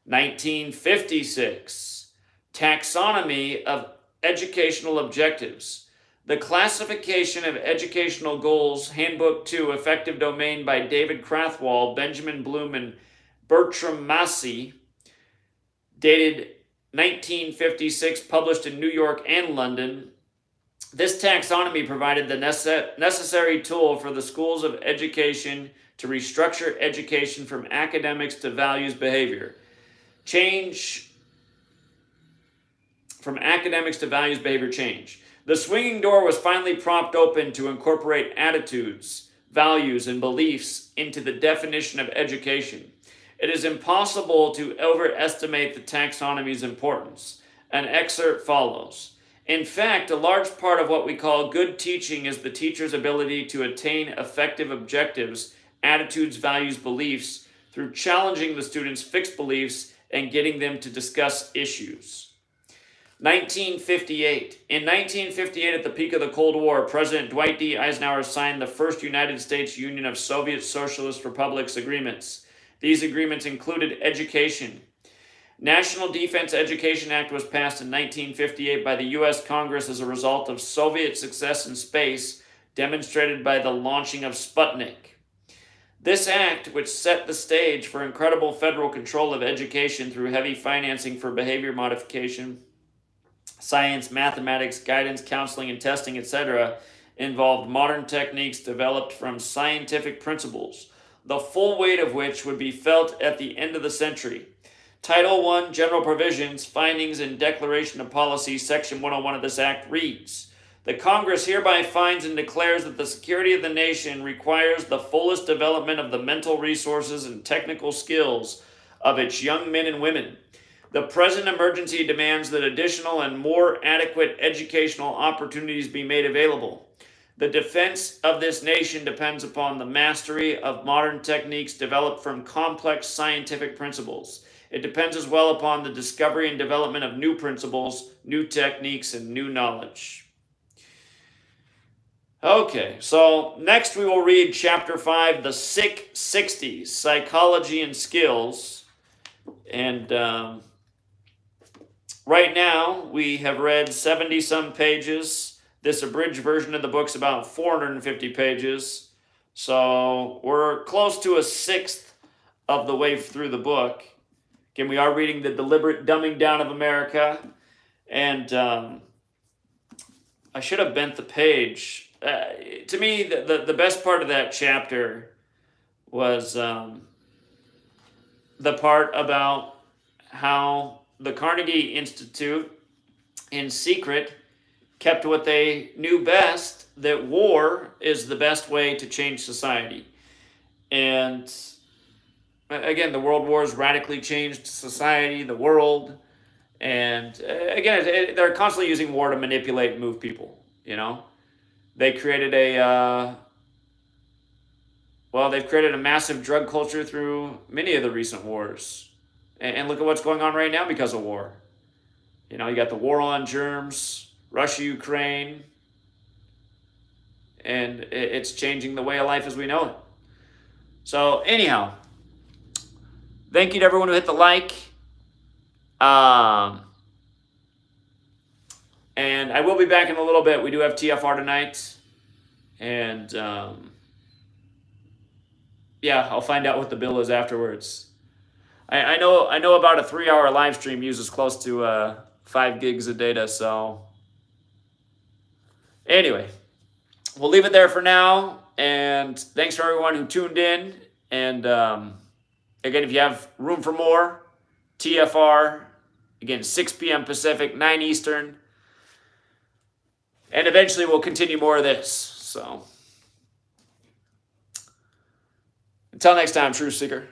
1956, taxonomy of educational objectives. The classification of educational goals, Handbook 2, Effective Domain by David Krathwohl, Benjamin Bloom, and Bertram Massey, dated 1956, published in New York and London. This taxonomy provided the necessary tool for the schools of education to restructure education from academics to values behavior. Change from academics to values behavior change. The swinging door was finally propped open to incorporate attitudes, values, and beliefs into the definition of education. It is impossible to overestimate the taxonomy's importance. An excerpt follows. In fact, a large part of what we call good teaching is the teacher's ability to attain effective objectives, attitudes, values, beliefs, through challenging the students' fixed beliefs and getting them to discuss issues. 1958. In 1958, at the peak of the Cold War, President Dwight D. Eisenhower signed the first United States Union of Soviet Socialist Republics agreements. These agreements included education. National Defense Education Act was passed in 1958 by the U.S. Congress as a result of Soviet success in space, demonstrated by the launching of Sputnik. This act, which set the stage for incredible federal control of education through heavy financing for behavior modification, science, mathematics, guidance, counseling, and testing, etc., involved modern techniques developed from scientific principles, the full weight of which would be felt at the end of the century. Title I, General Provisions, Findings, and Declaration of Policy, Section 101 of this Act reads, "The Congress hereby finds and declares that the security of the nation requires the fullest development of the mental resources and technical skills of its young men and women. The present emergency demands that additional and more adequate educational opportunities be made available. The defense of this nation depends upon the mastery of modern techniques developed from complex scientific principles. It depends as well upon the discovery and development of new principles, new techniques, and new knowledge." Okay, so next we will read Chapter 5, The Sick 60s, Psychology and Skills. And right now we have read 70-some pages. This abridged version of the book's about 450 pages. So we're close to a sixth of the way through the book. Again, we are reading The Deliberate Dumbing Down of America. And I should have bent the page. To me, the best part of that chapter was the part about how the Carnegie Institute, in secret, kept what they knew best, that war is the best way to change society. And again, the world wars radically changed society, the world, and again, they're constantly using war to manipulate and move people, you know? They created they've created a massive drug culture through many of the recent wars. And look at what's going on right now because of war. You know, you got the war on germs, Russia, Ukraine, and it's changing the way of life as we know it. So anyhow, thank you to everyone who hit the like. And I will be back in a little bit. We do have TFR tonight. And I'll find out what the bill is afterwards. I know about a 3-hour live stream uses close to 5 gigs of data. So anyway, we'll leave it there for now. And thanks for everyone who tuned in. And again, if you have room for more, TFR, again, 6 p.m. Pacific, 9 Eastern. And eventually we'll continue more of this. So until next time, Truth Seeker.